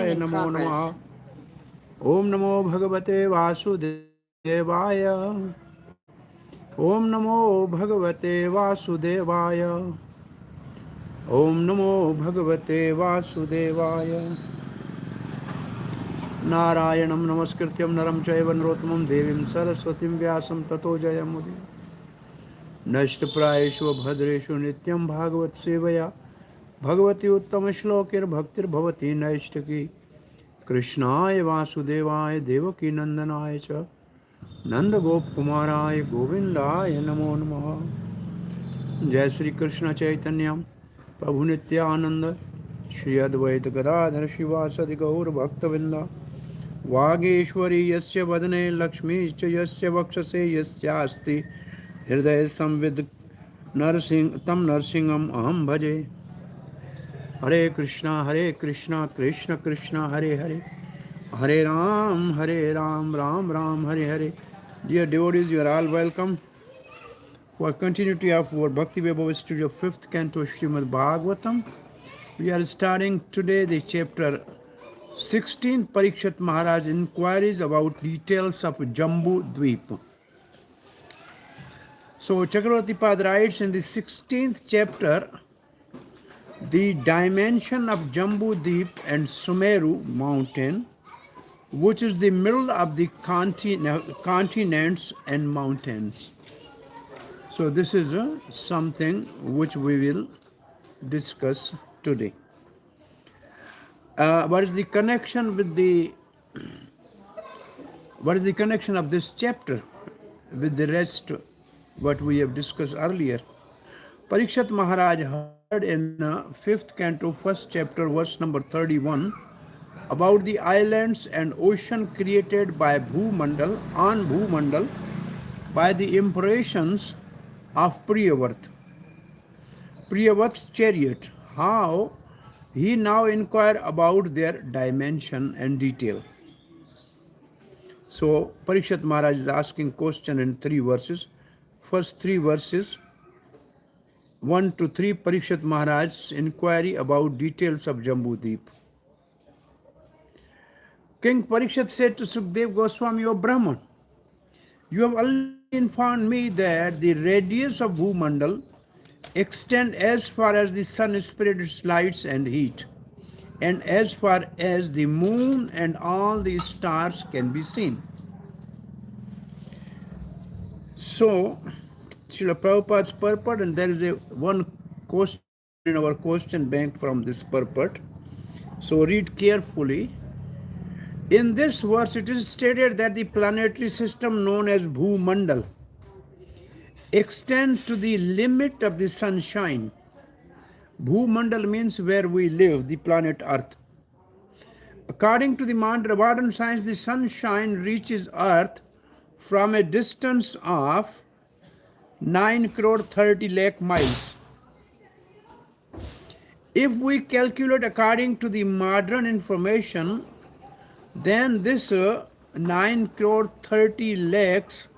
Bhagavataye namo namaha. Om namo Bhagavate Vasudevaya. Om namo Bhagavate Vasudevaya. Om namo Bhagavate Vasudevaya. Narayanam namaskrityam naram chaiva narottamam devim saraswatim vyasam tato jayamudi. Nashtaprayeshu bhadreshu nityam bhagavat sevaya. Bhagavati uttama shlokir bhaktir bhavati naishtaki. Krishnaya Vasudevaya Devaki Nandanaya cha Nanda Gop Kumaraya Govindaya Namo Namaha. Jai Shri Krishna Chaitanya Prabhu Nityananda Shri Advaita Gadadhar Shivasadi Gaur Bhaktavinda Vageshwari Yasya Vadane Lakshmi Yasya Vakshase Yasya Asti Hridaya Samvid Narsing Tam Narsingam Aham Bhaje. Hare Krishna, Krishna Krishna, Hare Hare, Hare Ram, Ram Ram, Hare Hare. Dear devotees, you are all welcome for continuity of our Bhakti Vaibhava Studio 5th Canto Srimad Bhagvatam. We are starting today the chapter 16, Parikshit Maharaj inquiries about details of Jambu Dweep. So Chakravarti Pad writes in the 16th chapter, the dimension of Jambu Deep and Sumeru mountain, which is the middle of the continents and mountains. So this is something which we will discuss today. What is the connection with what is the connection of this chapter with the rest what we have discussed earlier? Parikshit Maharaj heard in 5th canto, 1st chapter, verse number 31, about the islands and ocean created by Bhumandal, by the impressions of Priyavat's chariot, how he now inquire about their dimension and detail. So Parikshit Maharaj is asking question in 3 verses. First 3 verses, 1 to 3, Parikshit Maharaj's inquiry about details of Jambu Deep. King Parikshit said to Sukdev Goswami, O Brahman, you have already informed me that the radius of Bhumandal extends as far as the sun spreads its lights and heat, and as far as the moon and all the stars can be seen. So, Srila Prabhupada's purport, and there is one question in our question bank from this purport. So read carefully. In this verse, it is stated that the planetary system known as Bhumandal extends to the limit of the sunshine. Bhumandal means where we live, the planet Earth. According to the modern science, the sunshine reaches Earth from a distance of 9 crore 30 lakh miles. If we calculate according to the modern information, then this 9 crore 30 lakhs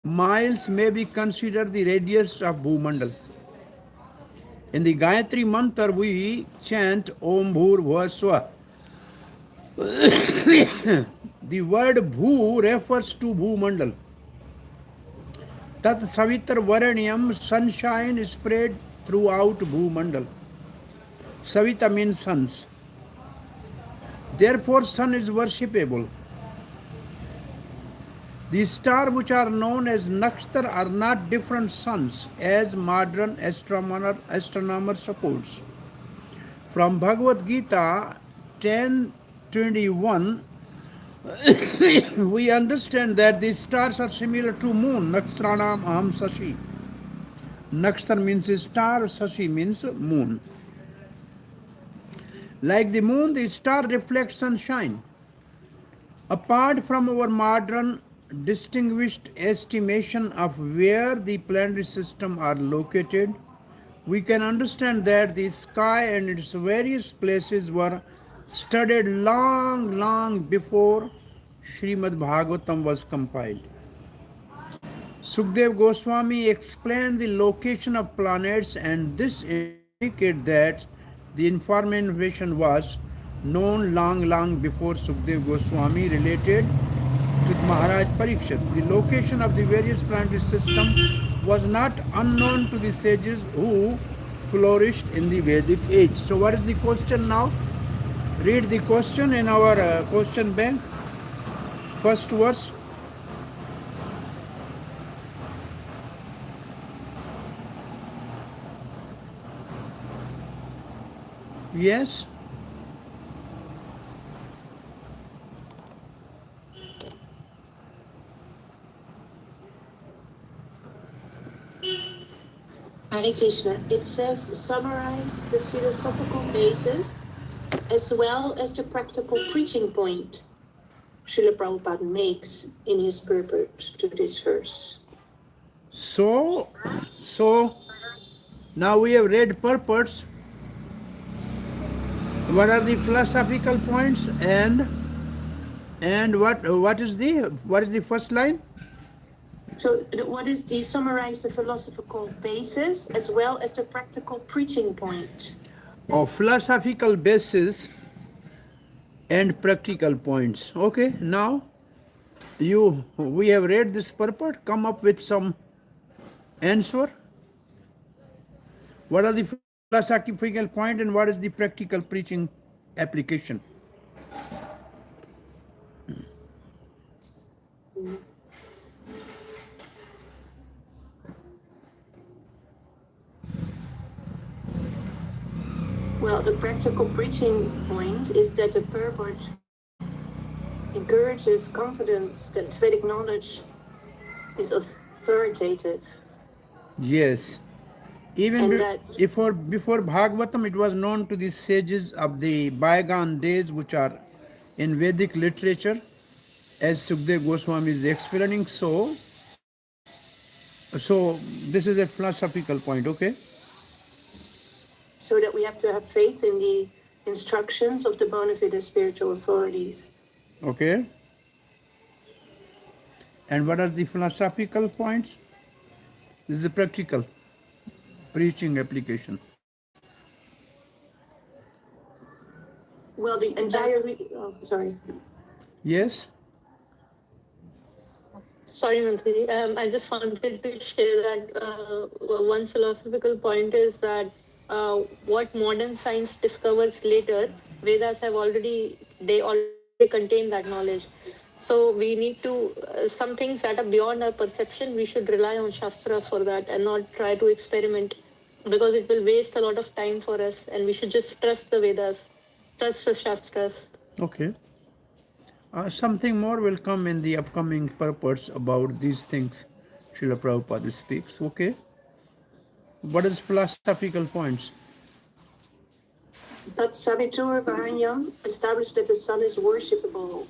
miles may be considered the radius of Bhumandal. In the Gayatri mantra, we chant Om Bhur Bhuva Swa. The word Bhu refers to Bhumandal. Tat Savitar Varanyam, sunshine is spread throughout Bhumandal. Savita means suns. Therefore, sun is worshipable. The stars which are known as nakshatra are not different suns, as modern astronomer supports. From Bhagavad Gita 10:21, we understand that these stars are similar to moon. Nakshranam aham sashi. Nakshtra means star, sashi means moon. Like the moon, the star reflects sunshine. Apart from our modern distinguished estimation of where the planetary system are located, we can understand that the sky and its various places were studied long before Srimad Bhagavatam was compiled. Sukdev Goswami explained the location of planets, and this indicates that the information was known long before Sukdev Goswami related to Maharaj Parikshit. The location of the various planetary systems was not unknown to the sages who flourished in the Vedic age. So what is the question now? Read the question in our question bank. First verse. Yes. Hare Krishna. It says summarize the philosophical basis as well as the practical preaching point Srila Prabhupada makes in his purport to this verse. So now we have read purports. What are the philosophical points and what is the first line? So what is the summarize the philosophical basis as well as the practical preaching point? Of philosophical basis and practical points. Okay, now we have read this purport. Come up with some answer. What are the philosophical point and what is the practical preaching application? Well, the practical preaching point is that the purport encourages confidence that Vedic knowledge is authoritative. Yes. Even before Bhagvatam, it was known to the sages of the bygone days, which are in Vedic literature, as Sukdev Goswami is explaining. So this is a philosophical point, okay? So that we have to have faith in the instructions of the bona fide spiritual authorities. Okay. And what are the philosophical points? This is a practical preaching application. Well, the entire... sorry. Yes? Sorry, Mantri. I just wanted to share that one philosophical point is that what modern science discovers later, Vedas already contain that knowledge. So we need to, some things that are beyond our perception, we should rely on shastras for that and not try to experiment, because it will waste a lot of time for us, and we should just trust the Vedas, trust the shastras. Okay. Something more will come in the upcoming purports about these things Srila Prabhupada speaks. Okay. What is philosophical points? That Sabitur Varanyan established that the sun is worshipable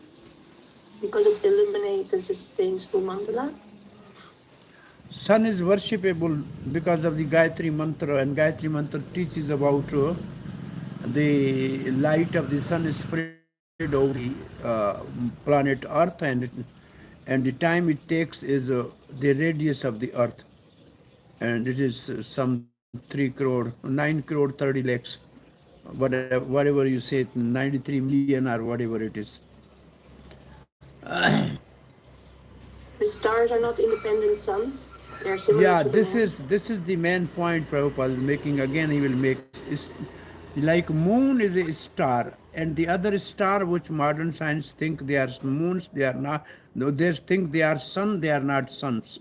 because it illuminates and sustains Bhumandala. Sun is worshipable because of the Gayatri Mantra, and Gayatri Mantra teaches about the light of the sun is spread over the planet Earth, and the time it takes is the radius of the Earth, and it is some 9 crore 30 lakhs, whatever you say, 93 million or whatever it is. The stars are not independent suns. They are similar to this is the main point Prabhupada is making. Again, he will make is like moon is a star, and the other star which modern science think they are moons, they are not. No, they think they are sun, they are not suns.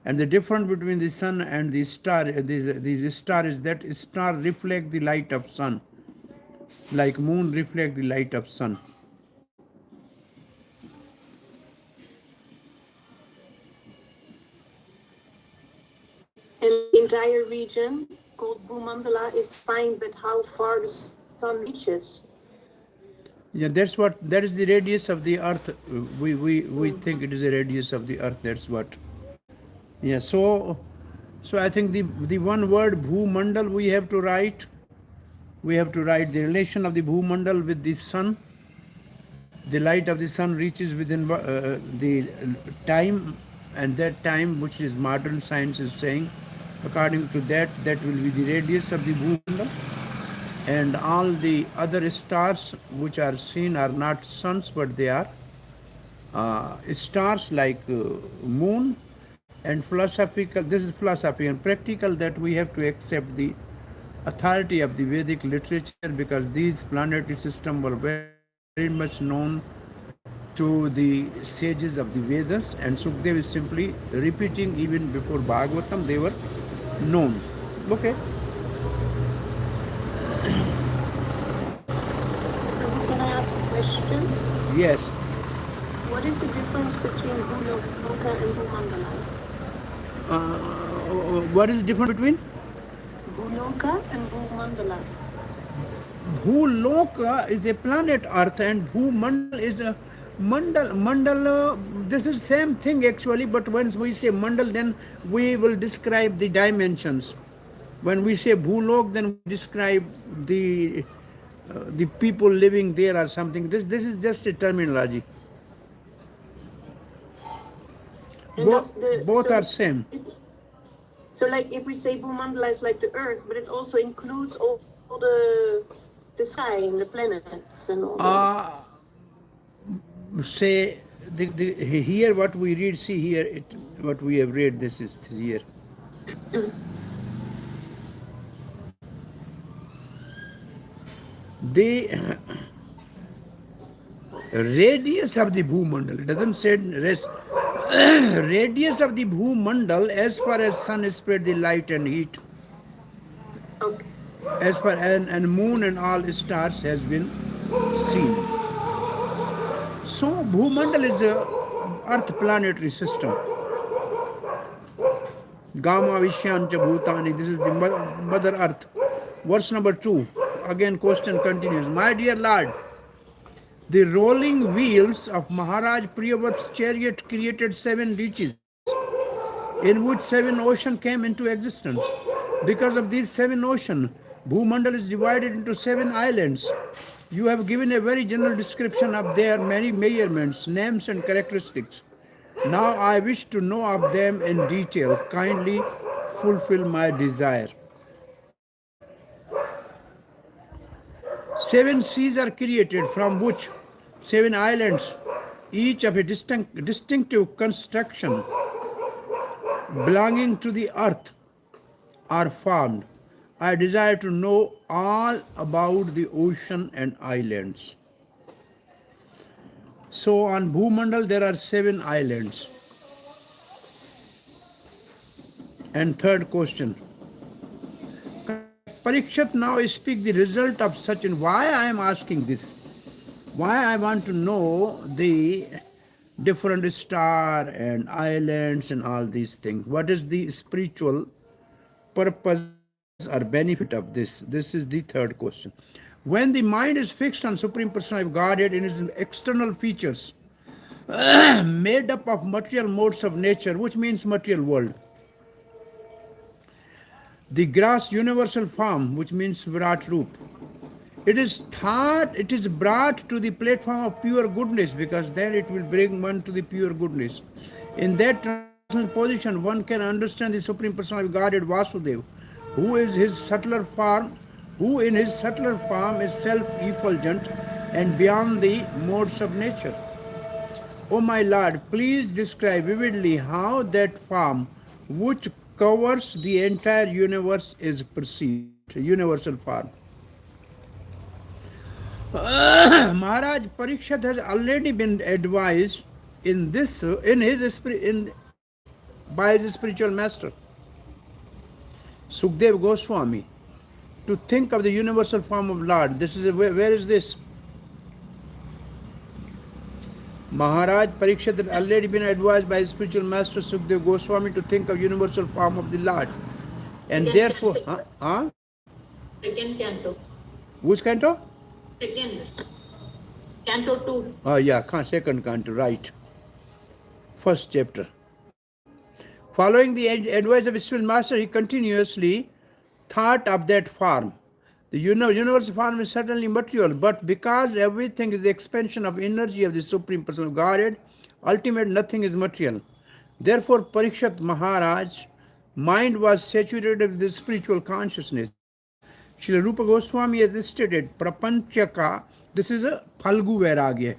And the difference between the sun and the star, the star is that star reflect the light of sun, like moon reflect the light of sun. And the entire region called Bhumandala is defined by how far the sun reaches. Yeah, that is the radius of the earth. We think it is the radius of the earth. That's what. Yeah, so I think the one word Bhumandal we have to write. We have to write the relation of the Bhumandal with the sun. The light of the sun reaches within the time, and that time which is modern science is saying, according to that will be the radius of the Bhumandal. and all the other stars which are seen are not suns, but they are stars like moon. And philosophical, this is philosophy, and practical, that we have to accept the authority of the Vedic literature, because these planetary systems were very much known to the sages of the Vedas, and Sukdev is simply repeating. Even before Bhagavatam they were known. Okay. Prabhu, can I ask a question? Yes. What is the difference between Bhuloka and Bhumandala? What is different between Bhuloka and Bhumandala. Bhuloka is a planet Earth, and Bhumandal is a mandal. This is same thing actually, but when we say mandal, then we will describe the dimensions. When we say Bhulok, then we describe the people living there or something. This is just a terminology. Both are same. So, like, if we say Bhumandala is like the Earth, but it also includes all the sky and the planets and all Say here what we read. See here, what we have read. This is here. The radius of the Bhumandal, it doesn't say rest. Radius of the Bhumandal, as far as sun spread the light and heat, Okay. as far and moon and all stars has been seen. So Bhumandal is a earth planetary system. Gama Vishyancha Bhutani, this is the mother earth. Verse number 2. Again question continues. My dear Lord, the rolling wheels of Maharaj Priyavat's chariot created 7 reaches, in which 7 oceans came into existence. Because of these 7 oceans, Bhumandal is divided into 7 islands. You have given a very general description of their many measurements, names and characteristics. Now I wish to know of them in detail. Kindly fulfill my desire. 7 seas are created, from which 7 islands, each of a distinctive construction belonging to the earth, are formed. I desire to know all about the ocean and islands. So on Bhumandal there are 7 islands. And third question. Parikshat now speak the result of such, and why I am asking this. Why I want to know the different star and islands and all these things. What is the spiritual purpose or benefit of this? This is the third question. When the mind is fixed on Supreme Personality of Godhead in its external features, made up of material modes of nature, which means material world, the gross universal form, which means Virat Roop, it is brought to the platform of pure goodness, because then it will bring one to the pure goodness. In that position, one can understand the Supreme Personality of Godhead Vasudeva, who in his subtler form is self-effulgent and beyond the modes of nature. O my Lord, please describe vividly how that form, which covers the entire universe, is perceived. Universal form. Maharaj Parikshat has already been advised in this by his spiritual master Sukdev Goswami to think of the universal form of Lord. This is where is this? Maharaj Parikshat had already been advised by his spiritual master Sukdev Goswami to think of universal form of the Lord, and therefore, Second canto. Which canto? Second. Canto 2. Oh yeah, second canto, right. First chapter. Following the advice of his spiritual master, he continuously thought of that form. The universal form is certainly material, but because everything is the expansion of energy of the Supreme Person of Godhead, ultimately nothing is material. Therefore, Parikshat Maharaj's mind was saturated with the spiritual consciousness. Srila Rupa Goswami has stated, Prapanchaka, this is a Phalgu Vairagya.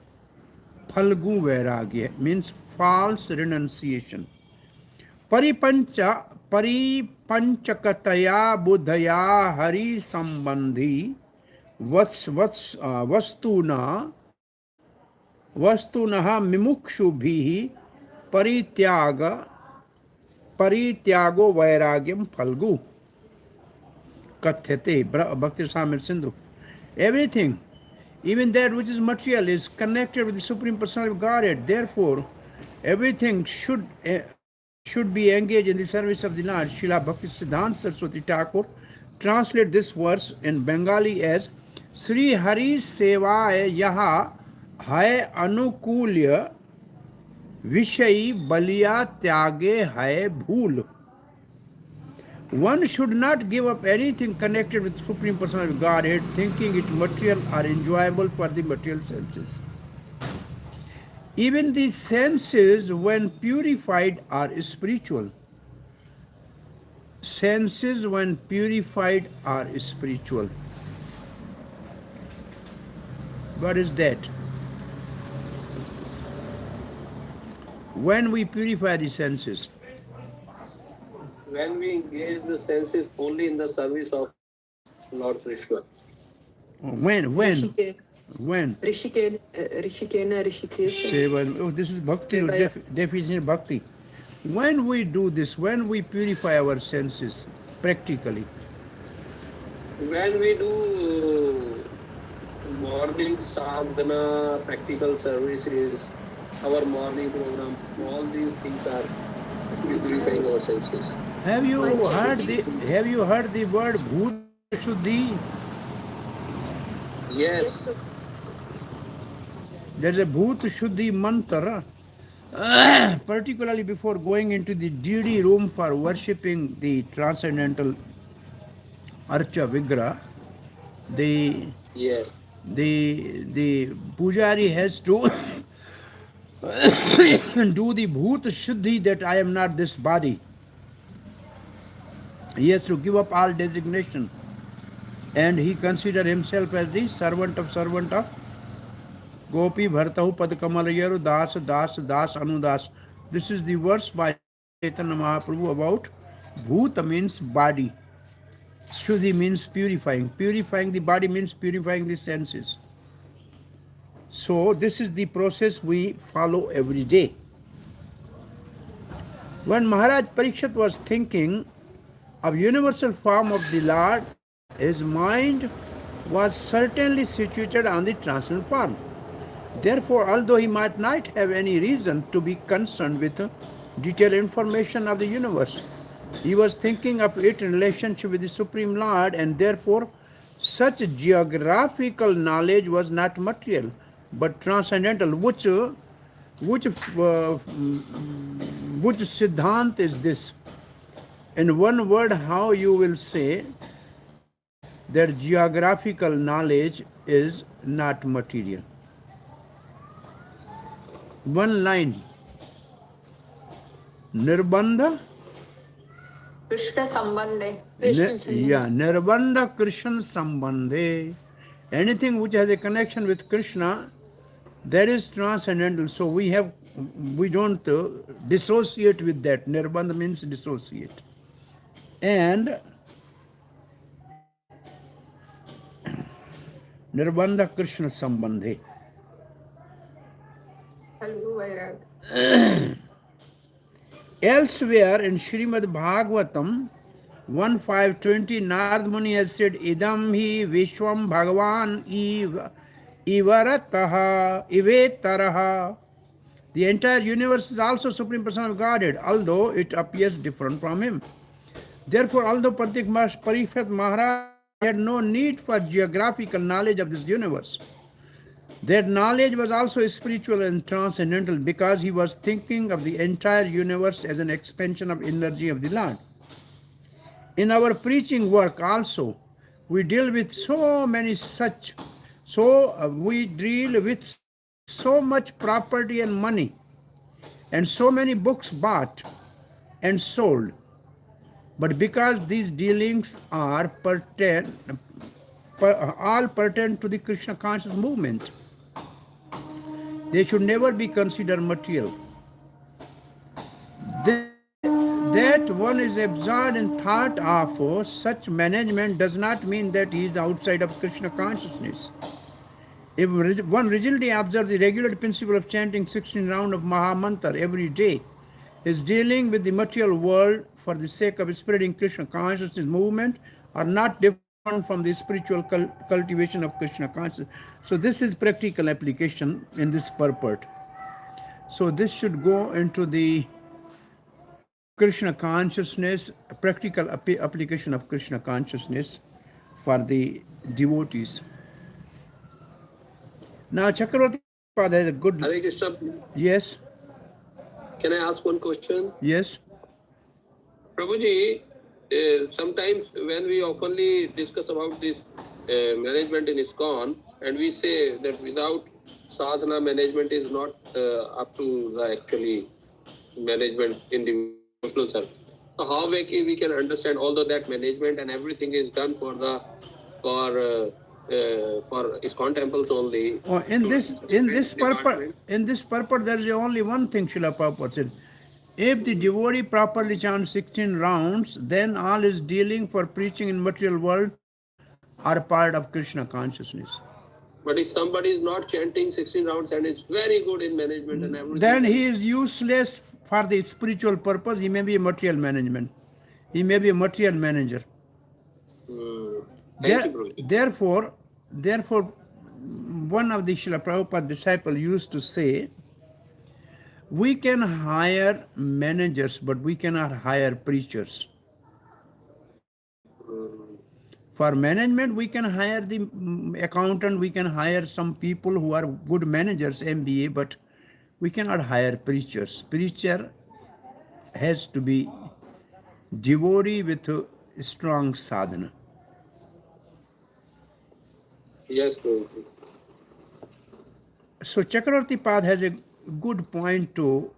Phalgu Vairagya means false renunciation. Paripanchakataya buddhaya hari sambandhi vastunaha mimukshubhihi parityago vairagyam phalgu kathyate Bhakti Rasamrita Sindhu. Everything, even that which is material, is connected with the Supreme Personality of Godhead. Therefore, everything should be engaged in the service of the Lord. Srila Bhakti Siddhanta Saraswati Thakur translate this verse in Bengali as Sri Hari Sevaya Yaha Hai Anukulya Vishayi Baliya Tyage Hai Bhool. One should not give up anything connected with Supreme Personality of Godhead, thinking it material or enjoyable for the material senses. Even the senses, when purified, are spiritual. Senses, when purified, are spiritual. What is that? When we purify the senses. When we engage the senses only in the service of Lord Krishna. When? Rishike. When? Rishikena, Rishikesh. Oh, this is bhakti, definition of bhakti. When we do this, when we purify our senses practically. When we do morning sadhana, practical services, our morning program, all these things are purifying our senses. Have you heard the word bhut shuddhi? Yes. There's a bhut shuddhi mantra, particularly before going into the DD room for worshipping the transcendental Archa Vigra. The pujari has to do the bhut shuddhi that I am not this body. He has to give up all designation, and he consider himself as the servant of Gopi Bhartahu Padkamalayaru Das Das Das Anudas. This is the verse by Chaitanya Mahaprabhu about bhut means body. Shuddhi means purifying. Purifying the body means purifying the senses. So this is the process we follow every day. When Maharaj Parikshit was thinking of universal form of the Lord, his mind was certainly situated on the transcendental form. Therefore, although he might not have any reason to be concerned with detailed information of the universe, he was thinking of it in relationship with the Supreme Lord, and therefore such geographical knowledge was not material but transcendental. Which Siddhant is this? In one word, how you will say that geographical knowledge is not material? One line. Nirbandha. Krishna Sambandhe. Nirbandha Krishna Sambandhe. Anything which has a connection with Krishna, that is transcendental. So we don't dissociate with that. Nirbandha means dissociate. And Nirbandha Krishna Sambandhe. Elsewhere in Srimad Bhagvatam 1.5.20, Narad Muni has said, Idam hi Vishwam Bhagavan ivarataha ivetaraha. The entire universe is also Supreme Personality of Godhead, although it appears different from him. Therefore, although Parikshit Maharaj had no need for geographical knowledge of this universe, that knowledge was also spiritual and transcendental because he was thinking of the entire universe as an expansion of energy of the Lord. In our preaching work also, we deal with so much property and money, and so many books bought and sold. But because these dealings are all pertain to the Krishna conscious movement. They should never be considered material. That one is absorbed in thought of such management does not mean that he is outside of Krishna consciousness. If one rigidly observes the regular principle of chanting 16 rounds of Mahamantra every day, is dealing with the material world for the sake of spreading Krishna consciousness movement are not different from the spiritual cultivation of Krishna consciousness. So this is practical application in this purport. So this should go into the Krishna consciousness, practical application of Krishna consciousness for the devotees. Now Chakravarti Pada has a good... Hare Krishna. Yes. Can I ask one question? Yes. Prabhuji, sometimes when we oftenly discuss about this management in ISKCON, and we say that without sadhana, management is not up to the actually management in devotional service. So how we can understand, although that management and everything is done for ISKCON temples only. In this purport, there is only one thing Srila Prabhupada said. If the devotee properly chants 16 rounds, then all his dealing for preaching in material world are part of Krishna consciousness. But if somebody is not chanting 16 rounds and it's very good in management and everything, then he is useless for the spiritual purpose. He may be a material management. He may be a material manager. Therefore, one of the Srila Prabhupada disciples used to say, we can hire managers, but we cannot hire preachers. For management, we can hire the accountant, we can hire some people who are good managers, MBA, but we cannot hire preachers. Preacher has to be devotee with a strong sadhana. Yes, Prabhuji. So Chakravarti Pad has a good point to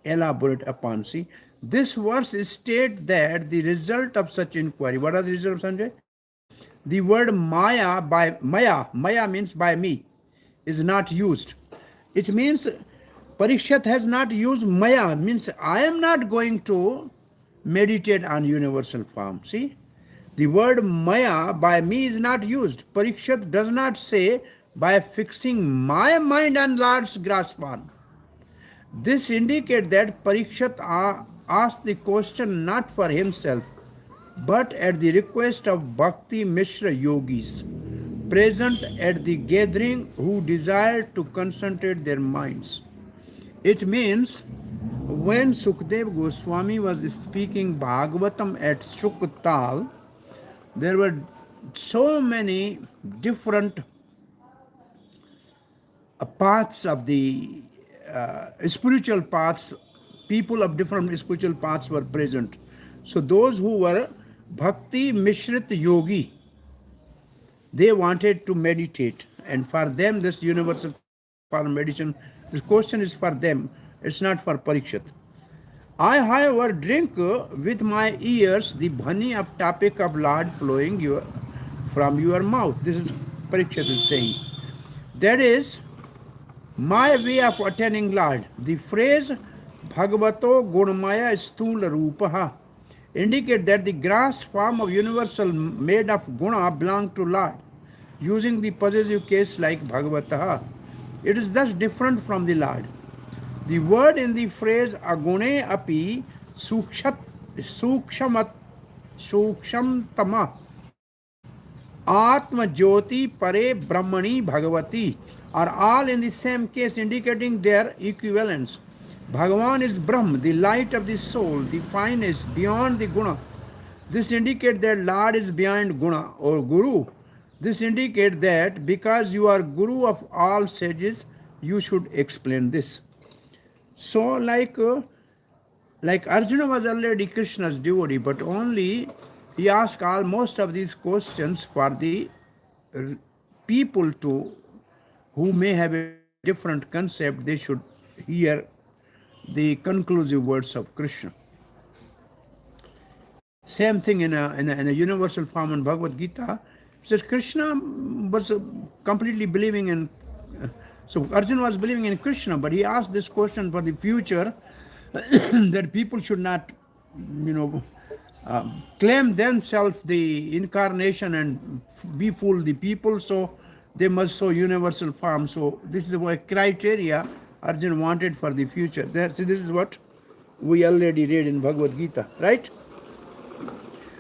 elaborate upon. See, this verse states that the result of such inquiry, what are the results, Sanjay? The word maya means by me, is not used. It means Parikshit has not used maya, means I am not going to meditate on universal form. See, the word maya by me is not used. Parikshit does not say by fixing my mind on Lord's grasp on. This indicates that Parikshit asked the question not for himself, but at the request of Bhakti Mishra yogis present at the gathering who desired to concentrate their minds. It means when Sukdev Goswami was speaking Bhagvatam at Shuktal, there were so many different paths of the spiritual paths, people of different spiritual paths were present. So those who were Bhakti Mishrit Yogi, they wanted to meditate, and for them this universal form meditation, this question is for them, it's not for Parikshit. I, however, drink with my ears the bhani of topic of Lord flowing from your mouth. This is Parikshit is saying. That is my way of attaining Lord. The phrase Bhagavato Gunamaya Sthula Rupaha indicate that the gross form of universal made of guna belong to Lord, using the possessive case like Bhagavataha. It is thus different from the Lord. The word in the phrase agune api sukshamtama atma jyoti pare brahmani bhagavati are all in the same case, indicating their equivalence. Bhagavan is Brahm, the light of the soul, the finest, beyond the guna. This indicates that Lord is beyond guna or guru. This indicates that because you are guru of all sages, you should explain this. So like Arjuna was already Krishna's devotee, but only he asked most of these questions for the people who may have a different concept, they should hear the conclusive words of Krishna. Same thing in a universal form in Bhagavad Gita. So Krishna was completely believing in, so Arjuna was believing in Krishna, but he asked this question for the future that people should not, claim themselves the incarnation and we fool the people, so they must show universal form. So this is a criteria Arjuna wanted for the future. See, this is what we already read in Bhagavad Gita, right?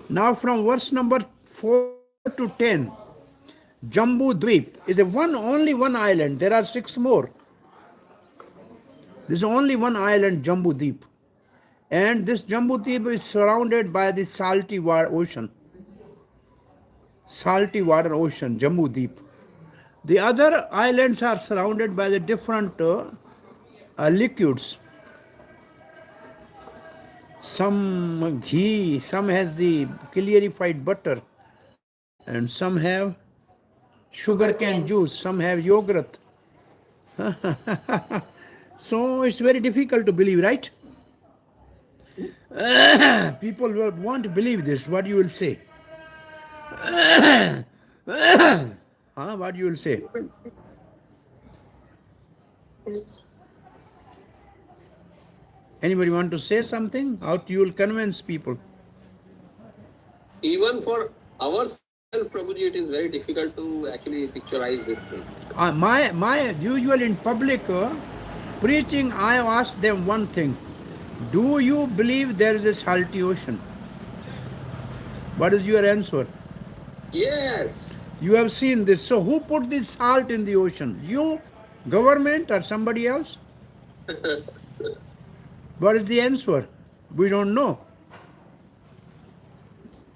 Now from verse number 4 to 10, Jambu Dweep is only one island. There are 6 more. There is only one island, Jambu Dweep. And this Jambu Dweep is surrounded by the salty water ocean. Salty water ocean, Jambu Dweep. The other islands are surrounded by the different liquids. Some ghee, some has the clarified butter, and some have sugarcane juice, some have yogurt. So it's very difficult to believe, right? People won't believe this. What you will say? What you will say? Anybody want to say something? How you will convince people? Even for ourselves, Prabhuji, it is very difficult to actually picturize this thing. My usual in public preaching, I ask them one thing: do you believe there is a salty ocean? What is your answer? Yes. You have seen this. So who put this salt in the ocean? You, government, or somebody else? What is the answer? We don't know.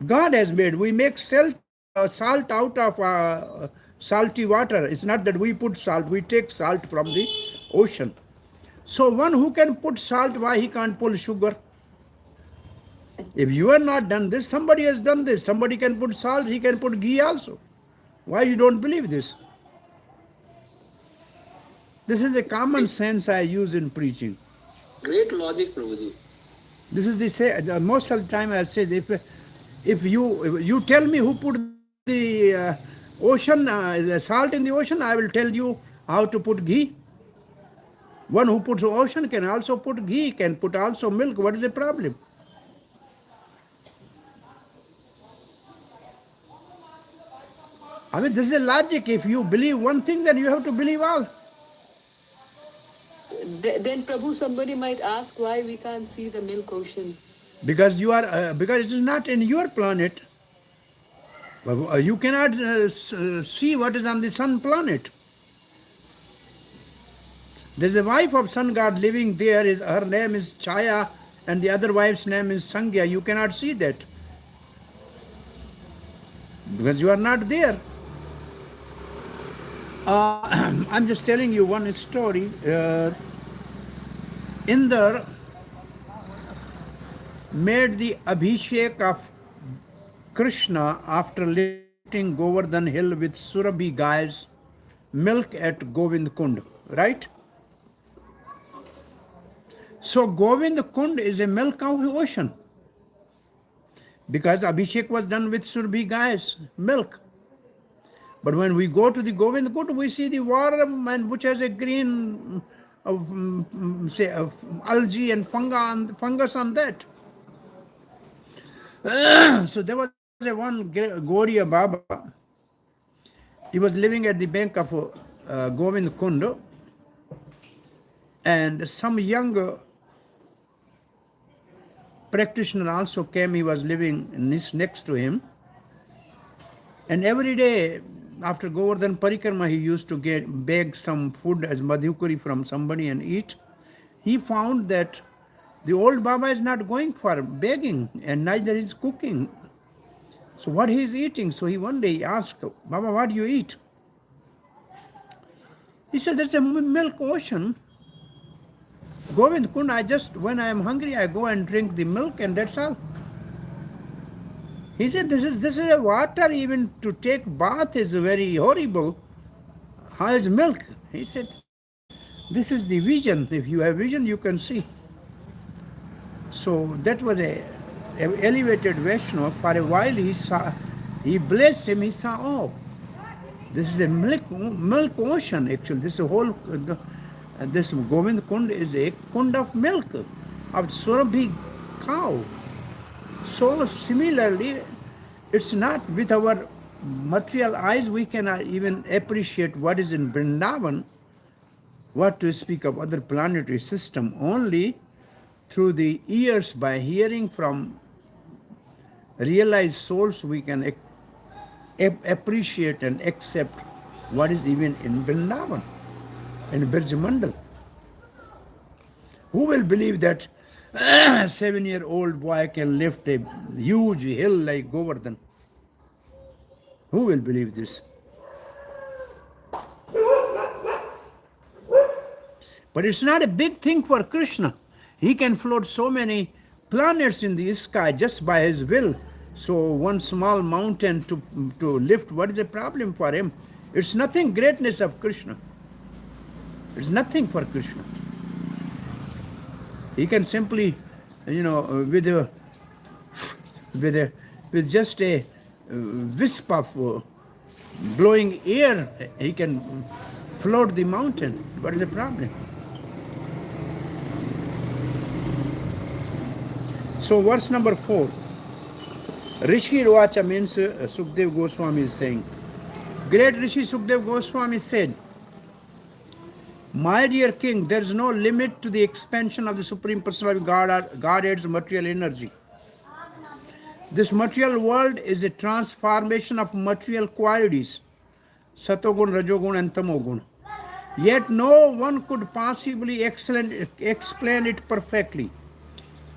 God has made. We make salt out of salty water. It's not that we put salt. We take salt from the ocean. So one who can put salt, why he can't pull sugar? If you have not done this, somebody has done this. Somebody can put salt, he can put ghee also. Why you don't believe this? This is a common sense I use in preaching. Great logic, Prabhuji. This is the most of the time I'll say, if you tell me who put the ocean, the salt in the ocean, I will tell you how to put ghee. One who puts ocean can also put ghee, can put also milk. What is the problem? I mean, this is a logic. If you believe one thing, then you have to believe all. Then, Prabhu, somebody might ask why we can't see the milk ocean. Because because it is not in your planet. You cannot see what is on the sun planet. There's a wife of sun god living there. Her name is Chaya, and the other wife's name is Sangya. You cannot see that because you are not there. I'm just telling you one story. Indra made the abhishek of Krishna after lifting Govardhan hill with Surabhi gayas milk at Govind Kund, right? So Govind Kund is a milk of the ocean because abhishek was done with Surabhi gayas milk. But when we go to the Govind Kund, we see the water which has a green algae and fungus on that. So there was one Gaudiya Baba. He was living at the bank of Govind Kund, and some young practitioner also came. He was living next to him, and every day after Govardhan Parikrama, he used to beg some food as madhukari from somebody and eat. He found that the old Baba is not going for begging and neither is cooking. So what he is eating? So he one day asked, Baba, what do you eat? He said, there's a milk ocean. Govind Kund, when I am hungry, I go and drink the milk and that's all. He said, this is a water, even to take bath is very horrible. How is milk? He said, this is the vision. If you have vision, you can see. So that was a elevated Vaishnava. For a while he He blessed him. He saw, oh, this is a milk ocean. Actually, this whole this Govind Kund is a kund of milk of Surabhi cow. So similarly, it's not with our material eyes we cannot even appreciate what is in Vrindavan, what to speak of other planetary system. Only through the ears, by hearing from realized souls, we can appreciate and accept what is even in Vrindavan, in Birjamandal. Who will believe that a 7-year-old boy can lift a huge hill like Govardhan? Who will believe this? But it's not a big thing for Krishna. He can float so many planets in the sky just by his will. So one small mountain to lift, what is the problem for him? It's nothing greatness of Krishna. It's nothing for Krishna. He can simply, with just a wisp of blowing air, he can float the mountain. What is the problem? So verse number 4. Rishi Ruacha means Sukdev Goswami is saying. Great Rishi Sukdev Goswami said, my dear king, there is no limit to the expansion of the Supreme Personality of Godhead's material energy. This material world is a transformation of material qualities, Satogun, Rajogun and Tamogun. Yet no one could possibly explain it perfectly,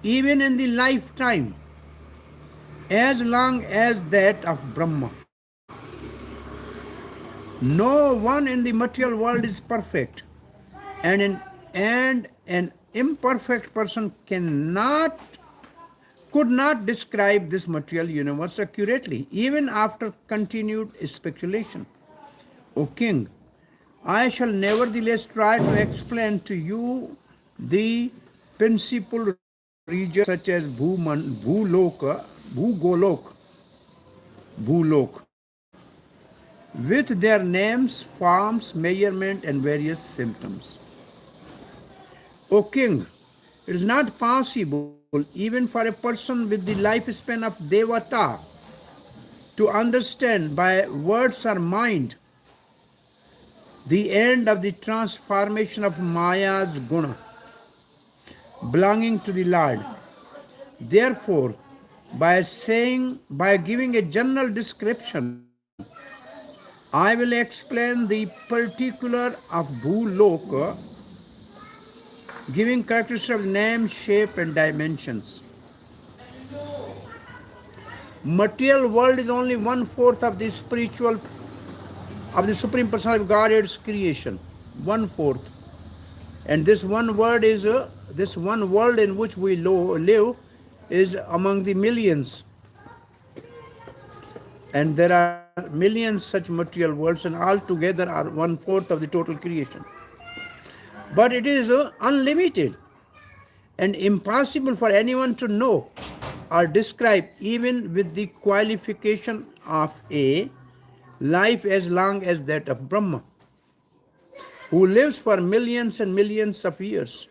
even in the lifetime, as long as that of Brahma. No one in the material world is perfect, and an imperfect person could not describe this material universe accurately, even after continued speculation. O king, I shall nevertheless try to explain to you the principal regions such as Bhulok, with their names, forms, measurement, and various symptoms. O king, it is not possible even for a person with the lifespan of Devata to understand by words or mind the end of the transformation of Maya's guna belonging to the Lord. Therefore, by giving a general description, I will explain the particular of Bhuloka, giving characteristics of name, shape, and dimensions. Material world is only 1/4 of the spiritual, of the Supreme Personality of Godhead's creation. 1/4. And this one world in which we live is among the millions. And there are millions such material worlds, and altogether are 1/4 of the total creation. But it is unlimited and impossible for anyone to know or describe, even with the qualification of a life as long as that of Brahma, who lives for millions and millions of years.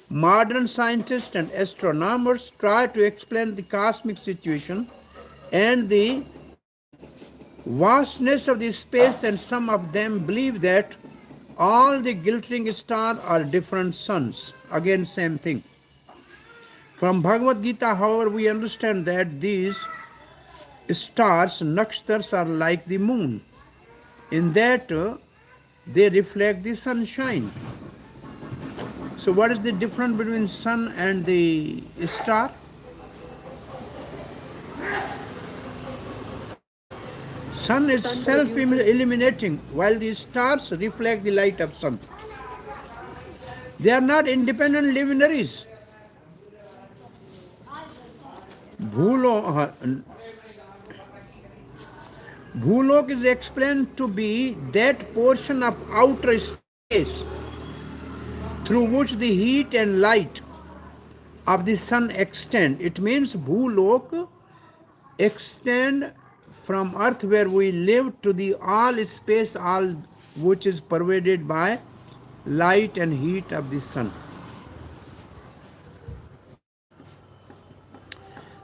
Modern scientists and astronomers try to explain the cosmic situation and the vastness of the space, and some of them believe that all the glittering stars are different suns. Again, same thing. From Bhagavad Gita, however, we understand that these stars, nakshatras, are like the moon, in that they reflect the sunshine. So what is the difference between sun and the star? Sun is self-illuminating, while the stars reflect the light of sun. They are not independent luminaries. Bhulok is explained to be that portion of outer space through which the heat and light of the sun extend. It means Bhulok extend from earth where we live to the all space, all which is pervaded by light and heat of the sun.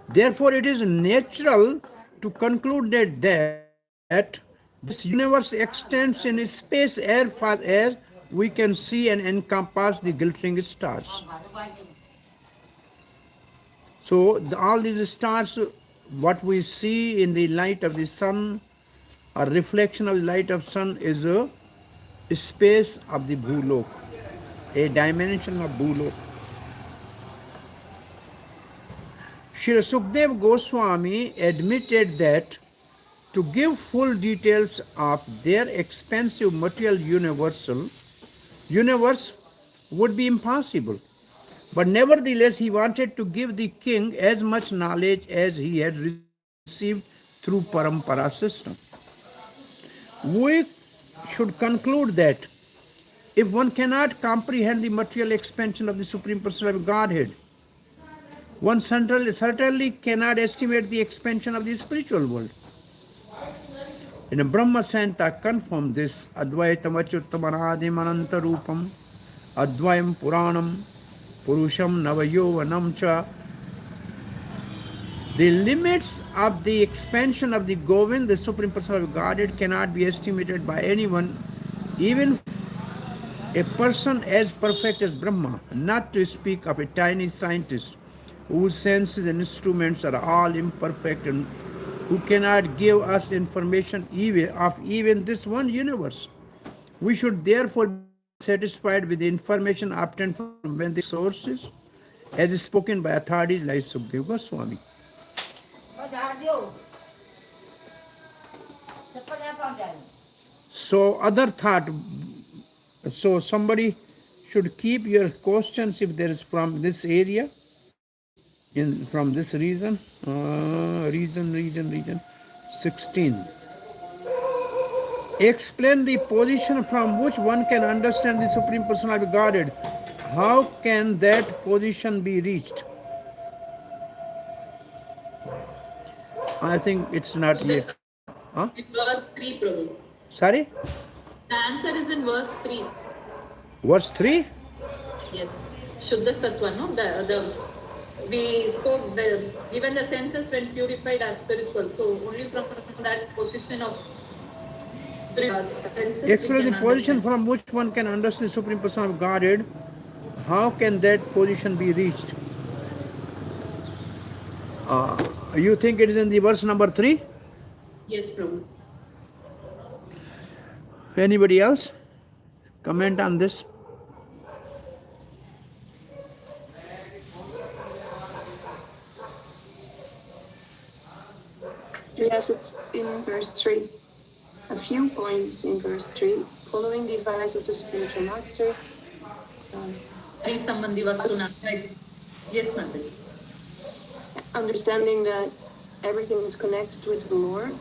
Therefore, it is natural to conclude that this universe extends in space as far as we can see and encompass the glittering stars. So, all these stars, what we see in the light of the sun, a reflection of the light of sun, is a space of the Bhulok, a dimension of Bhulok. Sri Sukdev Goswami admitted that to give full details of their expansive material universe would be impossible. But nevertheless, he wanted to give the king as much knowledge as he had received through Parampara system. We should conclude that if one cannot comprehend the material expansion of the Supreme Personality of Godhead, one certainly cannot estimate the expansion of the spiritual world. In a Brahma Santa confirmed this, Advaitam Achyuttamaradhim Anantarupam, Advayam Puranam, Purusham Navayovanam Cha. The limits of the expansion of the Govind, the Supreme Personality of Godhead, cannot be estimated by anyone, even a person as perfect as Brahma, not to speak of a tiny scientist whose senses and instruments are all imperfect and who cannot give us information even this one universe. We should therefore be satisfied with the information obtained from Vedic sources, as is spoken by authorities like Sukdev Goswami. So, other thought. So, somebody should keep your questions if there is from this area. From this region, 16. Explain the position from which one can understand the Supreme Personality of Godhead. How can that position be reached? I think it's not yet. Huh? In verse 3, Prabhu. Sorry? The answer is in verse 3. Verse 3? Yes. Shuddha Sattva, no? We spoke, even the senses when purified are spiritual. So only from that position of senses. Explain the position from which one can understand the Supreme Personality of Godhead. How can that position be reached? You think it is in the verse number 3? Yes, Prabhu. Anybody else? Comment on this? Yes, it's in verse 3. A few points in verse 3. Following the advice of the spiritual master. Yes, Mataji. Understanding that everything is connected with the Lord.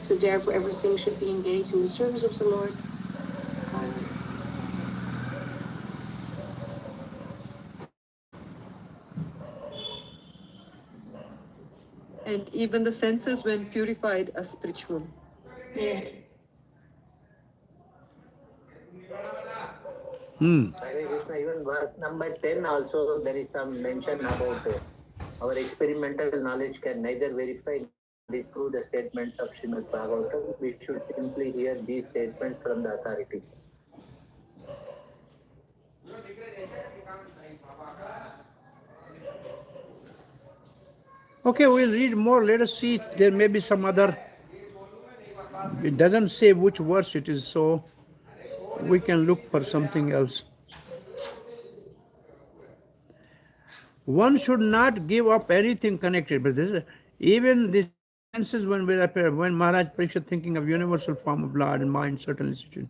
So therefore everything should be engaged in the service of the Lord. And even the senses, when purified, are spiritual. Yeah. Hare Krishna, even verse number 10 also there is some mention about our experimental knowledge can neither verify nor disprove the statements of Srimad Bhagavatam. We should simply hear these statements from the authorities. Okay, we'll read more. Let us see. There may be some other. It doesn't say which verse it is, so we can look for something else. One should not give up anything connected. But even the senses when Maharaj Parikshit thinking of universal form of Lord and mind, certainly situation.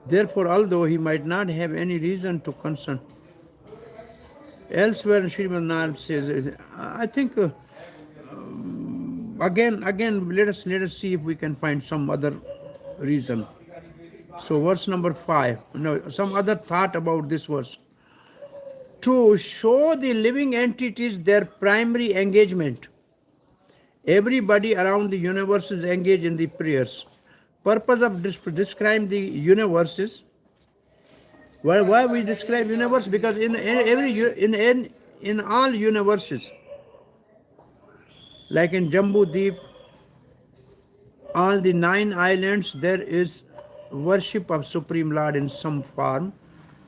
Therefore, although he might not have any reason to concern. Elsewhere, Srimad Narad says, I think, again, let us see if we can find some other reason. So, verse number 5. No, some other thought about this verse. to show the living entities their primary engagement. Everybody around the universe is engaged in the prayers. Purpose of describing the universes. Why we describe universe? Because in all universes, like in Jambu Deep, all the 9 islands, there is worship of Supreme Lord in some form,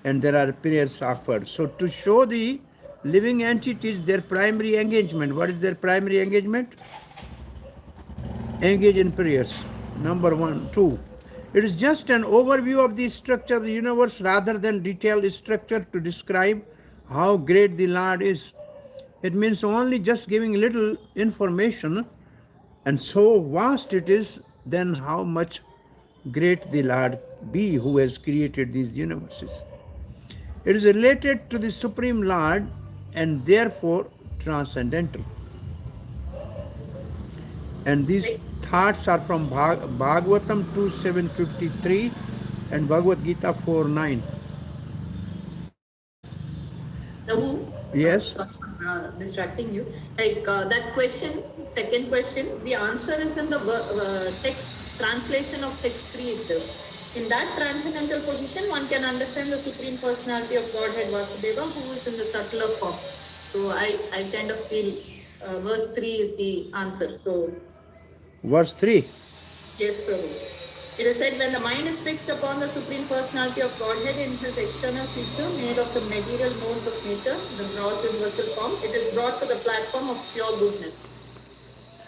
and there are prayers offered. So to show the living entities their primary engagement, what is their primary engagement? Engage in prayers. Number 1. 2. It is just an overview of the structure of the universe rather than detailed structure to describe how great the Lord is. It means only just giving little information, and so vast it is, then how much great the Lord be who has created these universes. It is related to the Supreme Lord and therefore transcendental. And these thoughts are from Bhagvatam 2.753 and Bhagavad Gita 4.9. Now, Yes. sorry for distracting you. Like that question, second question, the answer is in the text translation of text 3 itself. In that transcendental position, one can understand the Supreme Personality of Godhead Vasudeva, who is in the subtler form. So I kind of feel verse 3 is the answer. So Verse 3. yes, Prabhu. It is said when the mind is fixed upon the Supreme Personality of Godhead in his external feature made of the material modes of nature, the gross universal form, it is brought to the platform of pure goodness.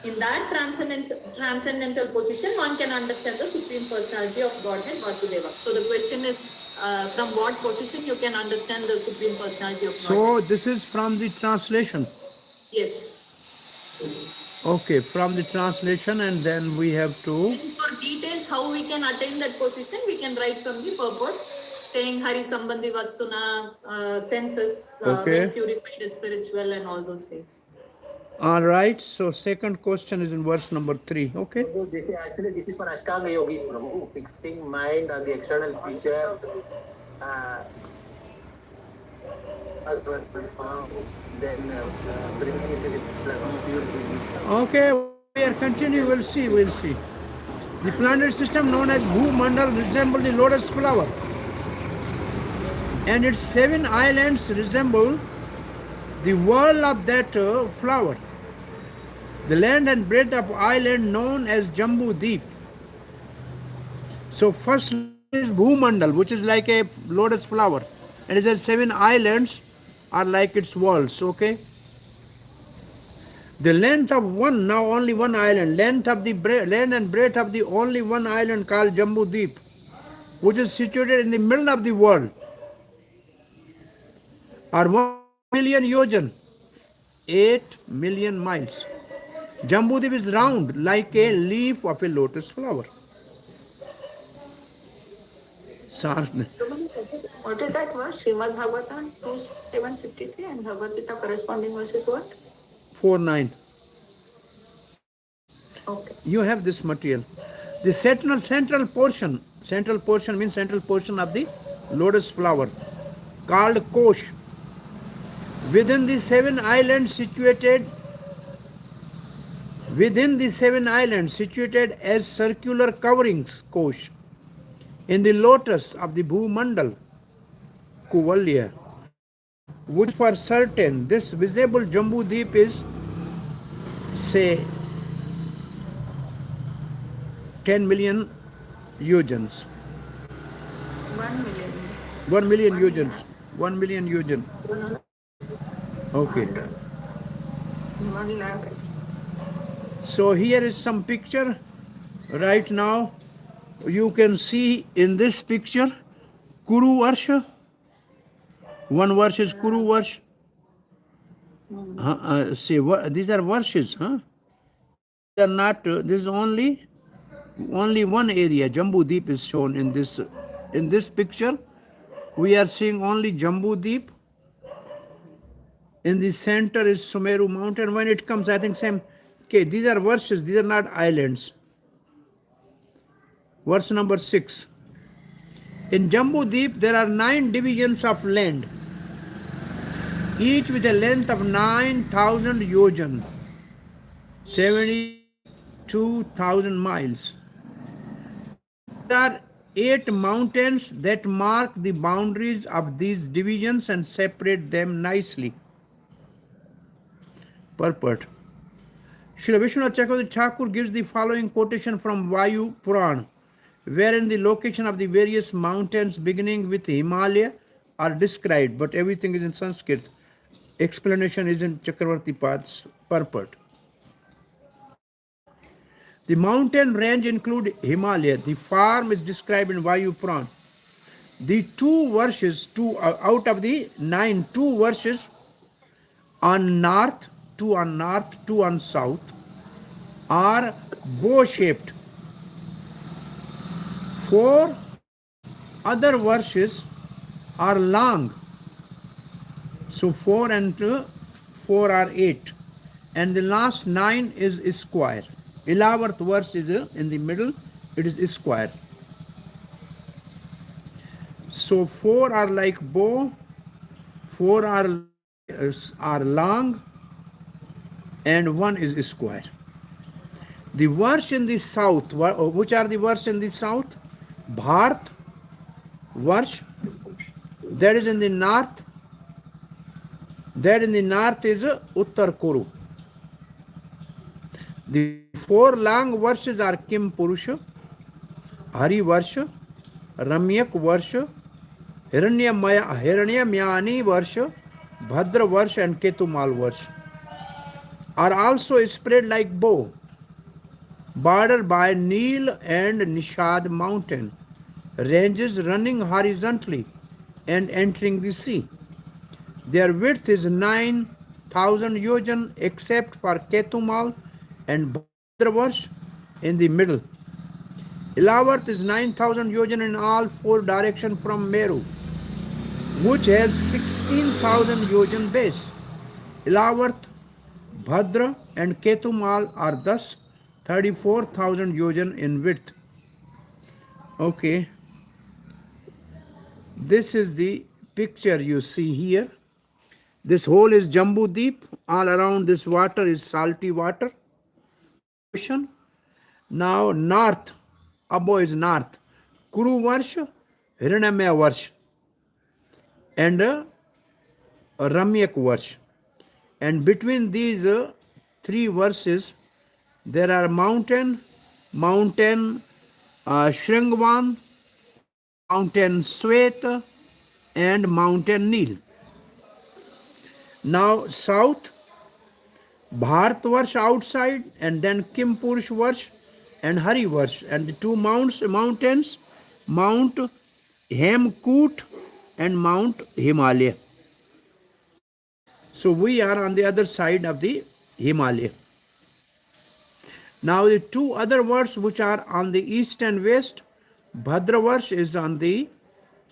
In that transcendental position, one can understand the Supreme Personality of Godhead Vasudeva. So the question is, from what position you can understand the Supreme Personality of Godhead? So this is from the translation. Yes. Okay, from the translation, and then we have to... And for details how we can attain that position, we can write from the purport, saying Hari Sambandhi Vastuna, senses, Okay. when purified is spiritual and all those things. All right, so second question is in verse number 3. Okay. So this is for Ashtanga yogis, Prabhu, fixing mind on the external feature, then bringing it to the pure. Okay, we are continuing. We'll see. The planet system known as Bhumandal resembles the lotus flower, and its 7 islands resemble the world of that flower. The length and breadth of island known as Jambu Deep. So first is Bhumandal, which is like a lotus flower, and it has 7 islands are like its walls. Okay. The length of one, now only one island, length and breadth of the only one island called Jambu Deep, which is situated in the middle of the world, are 1 million yojan, 8 million miles. Jambu Deep is round like a leaf of a lotus flower. What is that verse? Srimad Bhagavatam 2.753 and Bhagavad Gita corresponding verse is what? 4.9. Okay. You have this material. The central portion means central portion of the lotus flower, called Kosh. Within the 7 islands situated as circular coverings, Kosh, in the lotus of the Bhumandal, Kuvalya, which for certain this visible Jambu Deep is, say, 10 million yojans. 1 million. 1 million yojans. 1 million yojan. Okay. 1 lakh. So here is some picture. Right now, you can see in this picture, Kuru Varsha. 1 verse is Kuru Varsha. See, these are verses, huh? They are not. This is only one area. Jambu Deep is shown in this picture. We are seeing only Jambu Deep. In the center is Sumeru mountain. When it comes, I think same. Okay, these are verses. These are not islands. Verse number 6. In Jambu Deep, there are 9 divisions of land. each with a length of 9,000 yojan, 72,000 miles. There are 8 mountains that mark the boundaries of these divisions and separate them nicely. Purport. Srila Vishwanath Chakravarti Thakur gives the following quotation from Vayu Puran, wherein the location of the various mountains beginning with Himalaya are described, but everything is in Sanskrit. Explanation is in Chakravarti Pad's purport. The mountain range include Himalaya. The farm is described in Vayu Puran. The two verses, out of the 9, 2 verses on north, 2 on north, 2 on south, are bow-shaped. 4 other verses are long. So 4 and 4 are 8. And the last 9 is square. 11th verse is in the middle, it is square. So 4 are like bow, 4 are long, and 1 is square. The verse in the south, which are the verse in the south? Bharat verse, that is in the north. That in the north is Uttar Kuru. The 4 long verses are Kim Purusha, Hari Varsha, Ramyak Varsha, Hiranyamyani Varsha, Bhadra Varsha, and Ketumal Varsha are also spread like bow, bordered by Neel and Nishad mountain, ranges running horizontally and entering the sea. Their width is 9,000 yojan except for Ketumal and Bhadravash in the middle. Ilavarth is 9,000 yojan in all 4 directions from Meru, which has 16,000 yojan base. Ilavarth, Bhadra, and Ketumal are thus 34,000 yojan in width. Okay, this is the picture you see here. This whole is Jambu Deep. All around this water is salty water. Ocean. Now north, above is north. Kuru Varsha, Hiranamya Varsha, and Ramyak Varsha. And between these 3 verses, there are mountain Shringvan, mountain Sweta, and mountain Nil. Now south, Bharat Varsh outside, and then Kim Purush Varsh and Hari Varsh, and the 2 mountains, Mount Hemkut and Mount Himalaya. So we are on the other side of the Himalaya. Now the 2 other Varsh which are on the east and west, Bhadra Varsh is on the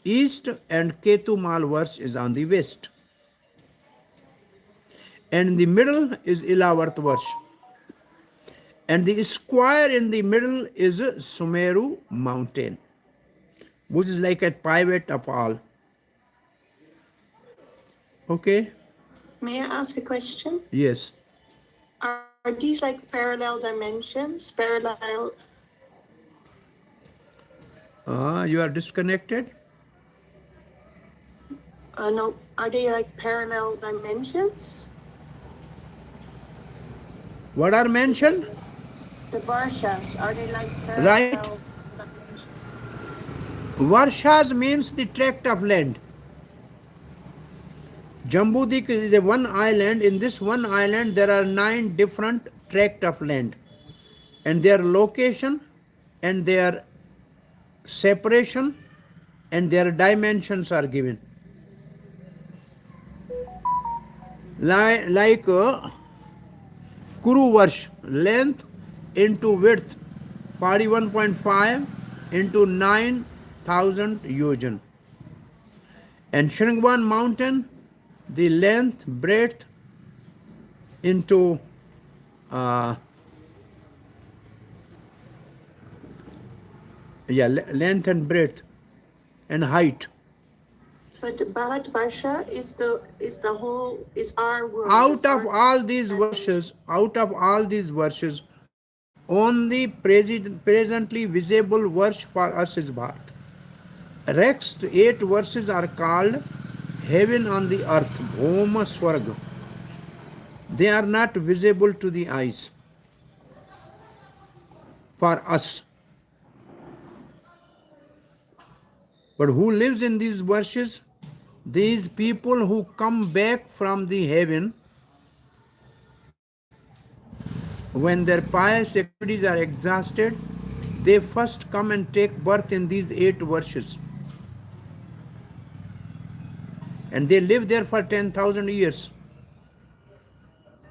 east and Ketumal Varsh is on the west. And in the middle is Ilavarth Varsh. And the square in the middle is Sumeru mountain, which is like a pivot of all. Okay? May I ask a question? Yes. Are these like parallel dimensions? Parallel? You are disconnected? No. Are they like parallel dimensions? What are mentioned? The varshas, are they like parallel Right. dimensions? Varshas means the tract of land. Jambudik is a one island. In this one island, there are 9 different tract of land. And their location and their separation and their dimensions are given. Like Kuru Varsh, length into width, 41.5 into 9,000 yojan. And Shringvan mountain, the length, breadth into length and breadth and height. But Bharatvarsha is our world. Out of all these verses, only presently visible verse for us is Bharat. Next 8 verses are called heaven on the earth, Bhoma Swarga. They are not visible to the eyes for us. But who lives in these verses? These people who come back from the heaven when their pious activities are exhausted, they first come and take birth in these 8 verses. And they live there for 10,000 years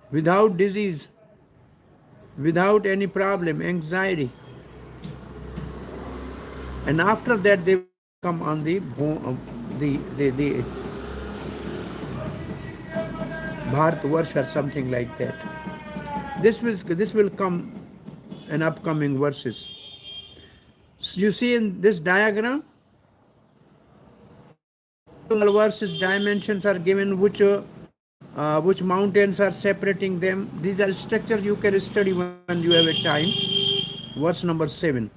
without disease, without any problem, anxiety. And after that they come on the Bharat verse or something like that. This will come in upcoming verses. So you see in this diagram, verses dimensions are given, which mountains are separating them. These are structures you can study when you have a time. Verse number 7.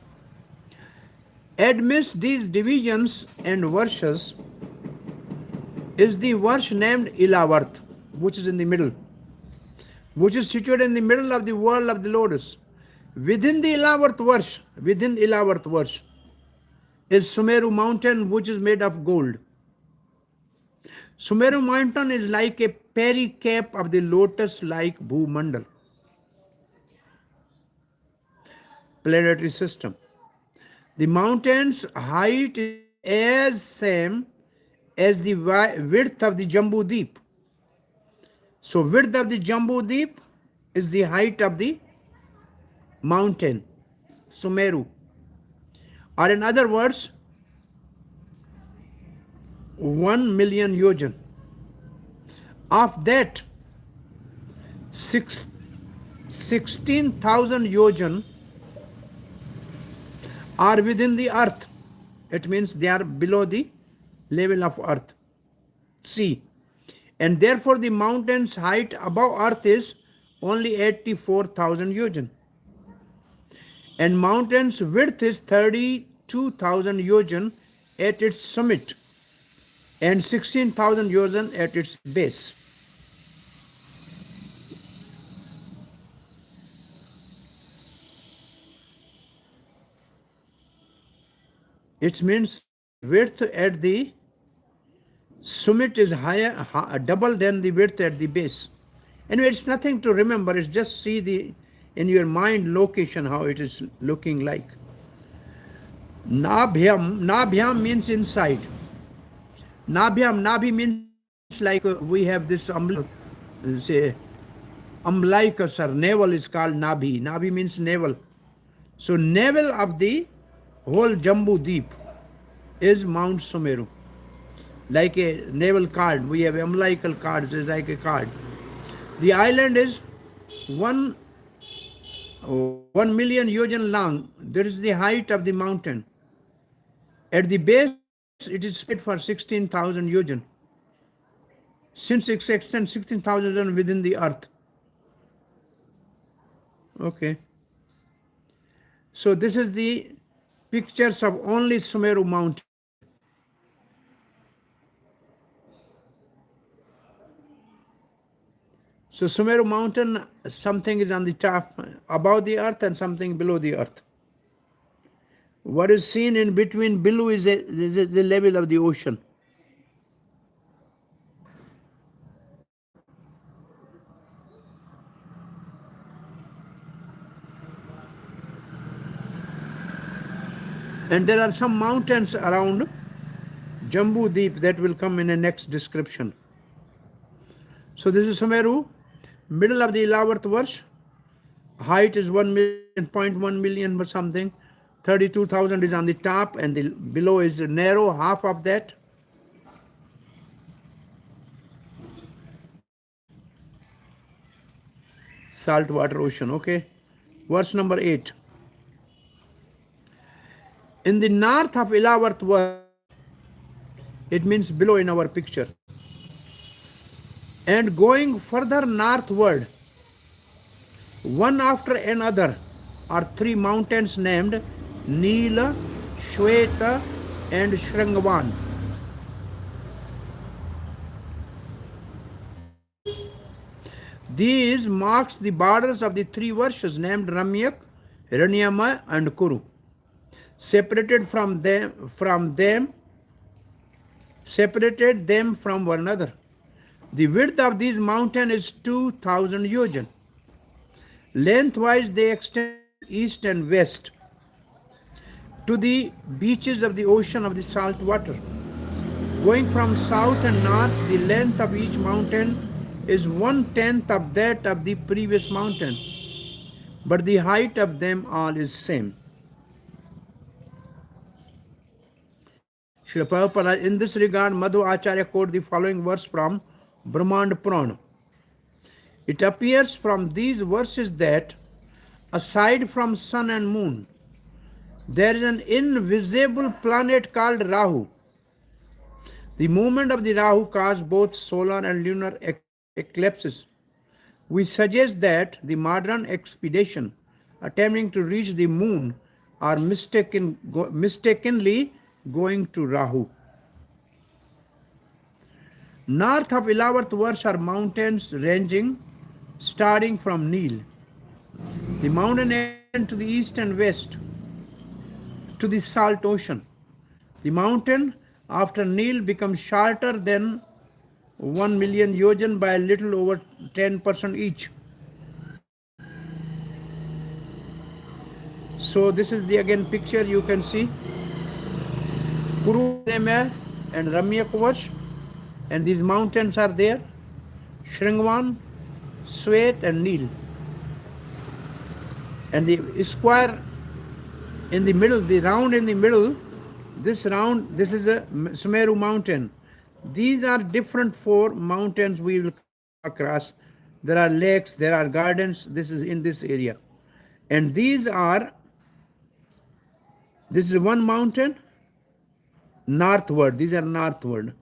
Amidst these divisions and verses is the verse named Ilavarth, which is in the middle, which is situated in the middle of the world of the lotus. Within Ilavarth verse is Sumeru mountain, which is made of gold. Sumeru mountain is like a pericap of the lotus-like Bhumandal planetary system. The mountain's height is as same as the width of the Jambu Deep. So width of the Jambu Deep is the height of the mountain, Sumeru. Or in other words, 1 million yojan. Of that, 16,000 yojan are within the earth. It means they are below the level of earth, sea. And therefore the mountain's height above earth is only 84,000 yojan. And mountain's width is 32,000 yojan at its summit and 16,000 yojan at its base. It means width at the summit is higher, double than the width at the base. Anyway, it's nothing to remember. It's just see in your mind location how it is looking like. Nabhyam means inside. Nabhi means like we have this umbilicus or navel is called Nabhi. Nabhi means navel. So navel of the whole Jambu Deep is Mount Sumeru. Like a naval card, we have umbilical cards, is like a card. The island is 1 million yojan long. That is the height of the mountain. At the base, it is spread for 16,000 yojan. Since it extends 16,000 yojan within the earth. Okay. So this is the pictures of only Sumeru mountain. So Sumeru mountain, something is on the top above the earth and something below the earth. What is seen in between below is the level of the ocean. And there are some mountains around Jambu Deep that will come in the next description. So this is Sumeru, middle of the 11th verse. Height is 1.1 million or something. 32,000 is on the top and the below is narrow, half of that. Saltwater ocean, okay. Verse number 8. In the north of 11th verse It means below in our picture. And going further northward, one after another, are three mountains named Nila, Shweta, and Shringavan. These marks the borders of the three Varshas named Ramyak, Hiranyama, and Kuru. Separated from one another. The width of these mountains is 2,000 yojan. Lengthwise, they extend east and west to the beaches of the ocean of the salt water. Going from south and north, the length of each mountain is 1/10 of that of the previous mountain, but the height of them all is same. Srila Prabhupada, in this regard, Madhu Acharya quote the following verse from Brahmand Purana. It appears from these verses that, aside from sun and moon, there is an invisible planet called Rahu. The movement of the Rahu caused both solar and lunar eclipses. We suggest that the modern expedition attempting to reach the moon are mistakenly going to Rahu. North of 11th verse are mountains ranging starting from Nil. The mountain extend to the east and west to the salt ocean. The mountain after Nil becomes shorter than 1 million yojan by a little over 10% each. So this is the again picture you can see. Kuru and Ramyak Varsh, and these mountains are there. Shringvan, Swet and Nil. And the square in the middle, the round in the middle, this is a Sumeru mountain. These are different four mountains we will come across. There are lakes, there are gardens, this is in this area. And this is one mountain, northward, these are northward.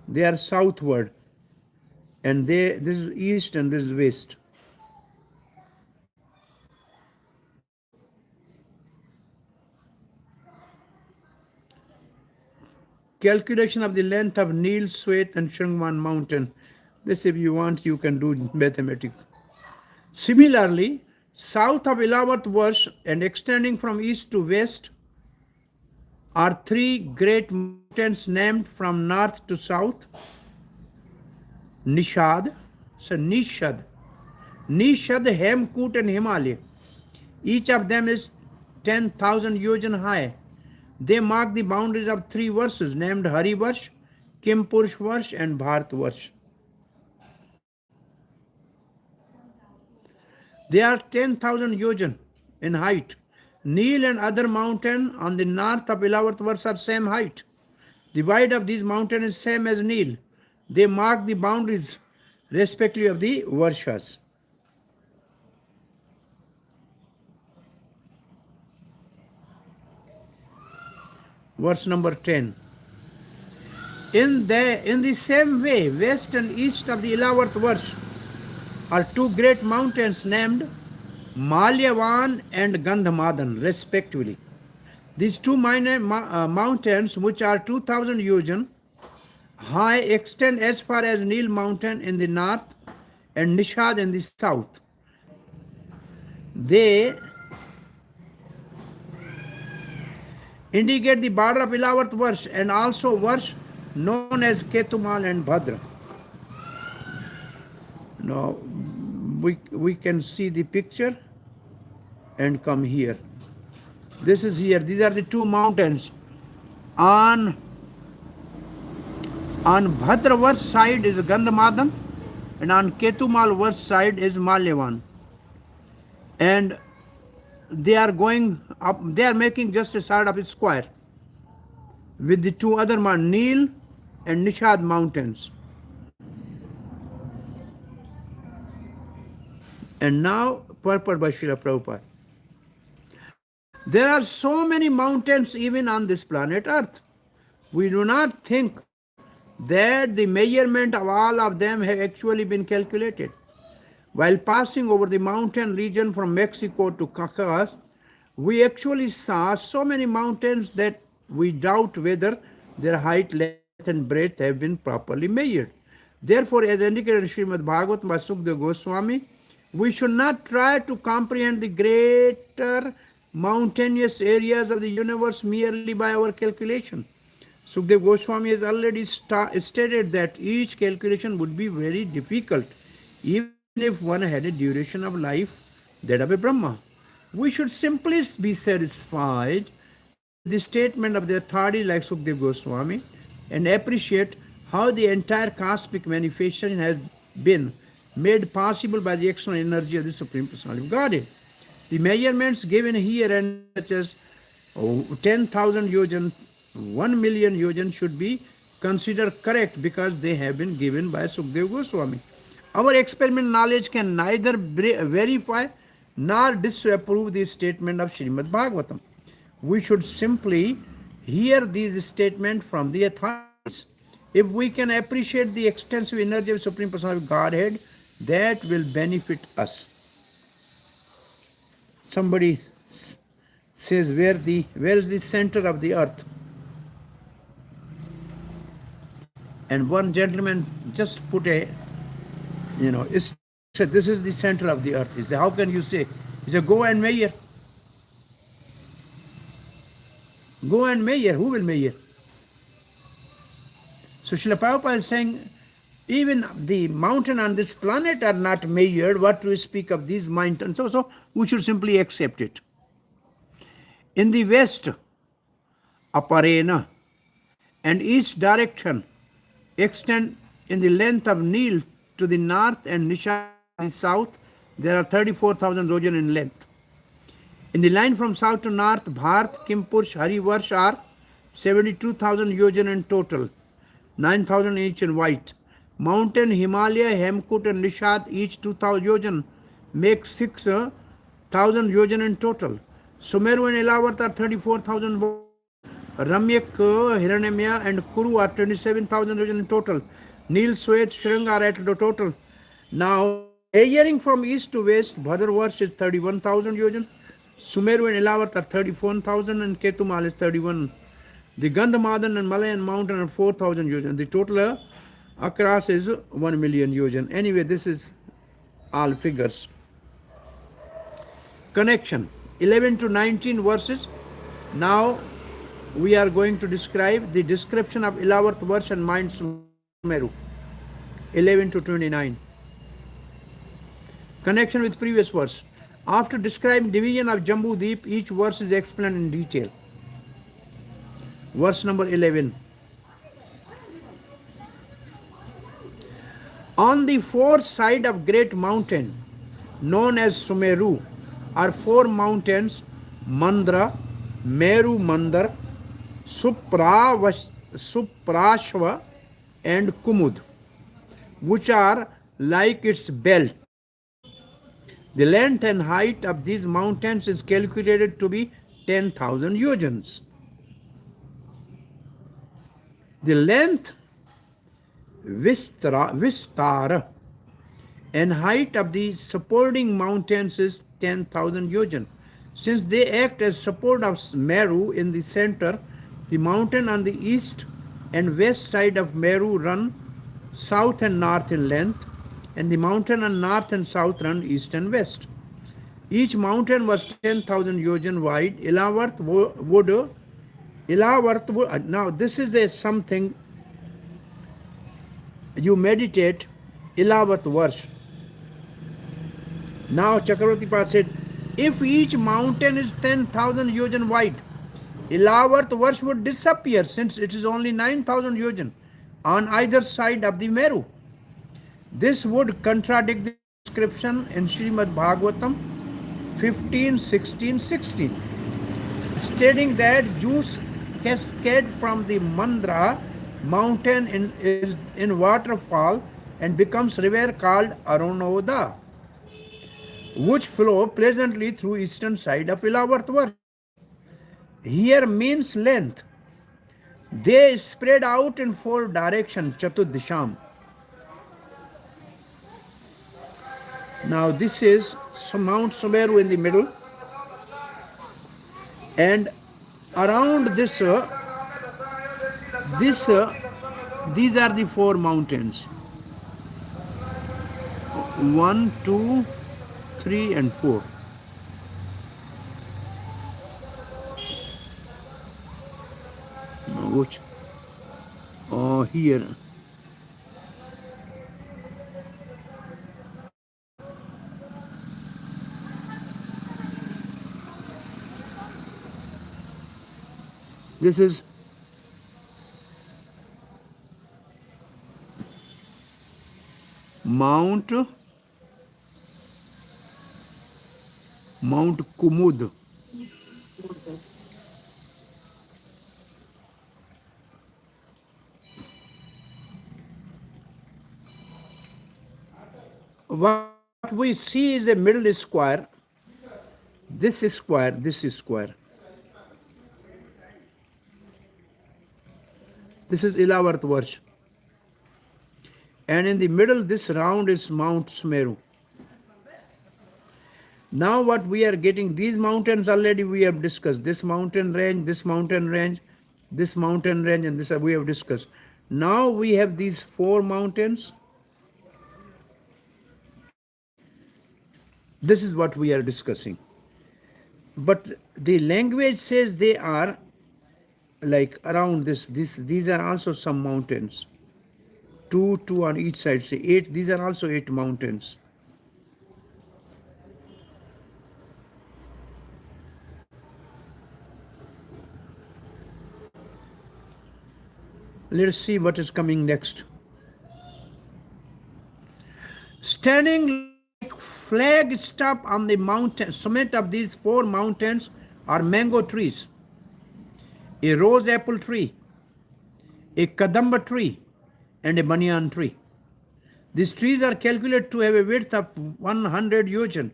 They are southward. And this is east and this is west. Calculation of the length of Nil, Swet and Shringvan mountain. This, if you want, you can do mathematics. Similarly, south of 11th verse and extending from east to west are three great mountains named from north to south. Nishad, Hemkut and Himalaya. Each of them is 10,000 yojan high. They mark the boundaries of three verses named Hari Varsh, Kimpurush Varsh and Bharat Varsh. They are 10,000 yojan in height. Nil and other mountain on the north of 11th verse are same height. The width of these mountains is same as Nil. They mark the boundaries respectively of the Varshas. Verse number 10. In the same way, west and east of the 11th verse are two great mountains named Malyavan and Gandhamadan, respectively. These two minor mountains, which are 2,000 yojan high, extend as far as Nil mountain in the north and Nishad in the south. They indicate the border of 11th verse and also verse known as Ketumal and Bhadra. Now we can see the picture and come here. This is here. These are the two mountains. On Bhadra verse side is Gandhamadan and on Ketumal verse side is Malyavan. And they are going up, they are making just a side of a square with the two other Nil and Nishad mountains. And now, purport by Srila Prabhupada. There are so many mountains even on this planet Earth. We do not think that the measurement of all of them have actually been calculated. While passing over the mountain region from Mexico to Caucasus, we actually saw so many mountains that we doubt whether their height, length, and breadth have been properly measured. Therefore, as indicated in Srimad Bhagavatam by Sukadeva Goswami, we should not try to comprehend the greater mountainous areas of the universe merely by our calculation. Sukadeva Goswami has already stated that each calculation would be very difficult, even if one had a duration of life that of a Brahma. We should simply be satisfied with the statement of the authority like Sukadeva Goswami and appreciate how the entire cosmic manifestation has been made possible by the external energy of the Supreme Personality of Godhead. The measurements given here and such as 10,000 yojan, 1 million yojan should be considered correct because they have been given by Sukadeva Goswami. Our experiment knowledge can neither verify nor disapprove the statement of Srimad Bhagavatam. We should simply hear these statements from the authorities. If we can appreciate the extensive energy of Supreme Personality of Godhead, that will benefit us. Somebody says, where is the center of the earth? And one gentleman just put a, said, this is the center of the earth. He said, how can you say? He said, go and measure. Go and measure. Who will measure? So Srila Prabhupada is saying, even the mountain on this planet are not measured. What to speak of these mountains? So we should simply accept it. In the west, Aparena, and east direction extend in the length of Nil to the north and Nisha the south, there are 34,000 yojan in length. In the line from south to north, Bharat, Kimpush, Harivarsh are 72,000 yojan in total, 9,000 each in white. Mountain Himalaya, Hemkut and Nishad each 2,000 yojan make 6,000 yojan in total. Sumeru and Elavat are 34,000. Ramyak, Hiranyamya and Kuru are 27,000 yojan in total. Nil, Swet, Shrang are at the total. Now, measuring from east to west, Bhadravarsh is 31,000 yojan. Sumeru and Elavat are 34,000 and Ketumal is 31. The Gandhamadan and Malayan mountain are 4,000 yojan. The total across is 1 million yojan. Anyway, this is all figures. Connection 11 to 19 verses. Now we are going to describe the description of Ilavarth verse and mind Sumeru 11 to 29. Connection with previous verse. After describing division of Jambu Deep, each verse is explained in detail. Verse number 11. On the fourth side of great mountain, known as Sumeru, are four mountains, Mandra, Meru Mandar, Suprashva, and Kumud, which are like its belt. The length and height of these mountains is calculated to be 10,000 yojans. The length, Vistara, and height of the supporting mountains is 10,000 yojan. Since they act as support of Meru in the center, the mountain on the east and west side of Meru run south and north in length, and the mountain on north and south run east and west. Each mountain was 10,000 yojan wide. Ilavarth would. Now this is something you meditate. Ilavarth verse. Now Chakravarti Pad said, if each mountain is 10,000 yojan wide, Ilavarth verse would disappear since it is only 9,000 yojan on either side of the Meru. This would contradict the description in Srimad Bhagavatam 15, 16, 16, stating that juice cascade from the Mandra mountain in waterfall and becomes river called Arunoda, which flow pleasantly through eastern side of Ilavarth. Here means length. They spread out in 4 directions, Chaturdisham. Now this is Mount Sumeru in the middle, and around this, these are the 4 mountains. 1, 2, 3, and 4. Now which? Oh, here. This is Mount Kumud. What we see is a middle square. This is square, this is square. This is 11th verse. And in the middle, this round is Mount Sumeru. Now what we are getting, these mountains already we have discussed. This mountain range, this mountain range, this mountain range, and this we have discussed. Now we have these 4 mountains. This is what we are discussing. But the language says they are like around this. These are also some mountains. 2 on each side. Say 8. These are also 8 mountains. Let us see what is coming next. Standing like flag stop on the mountain summit of these 4 mountains are mango trees, a rose apple tree, a kadamba tree, and a banyan tree. These trees are calculated to have a width of 100 yojan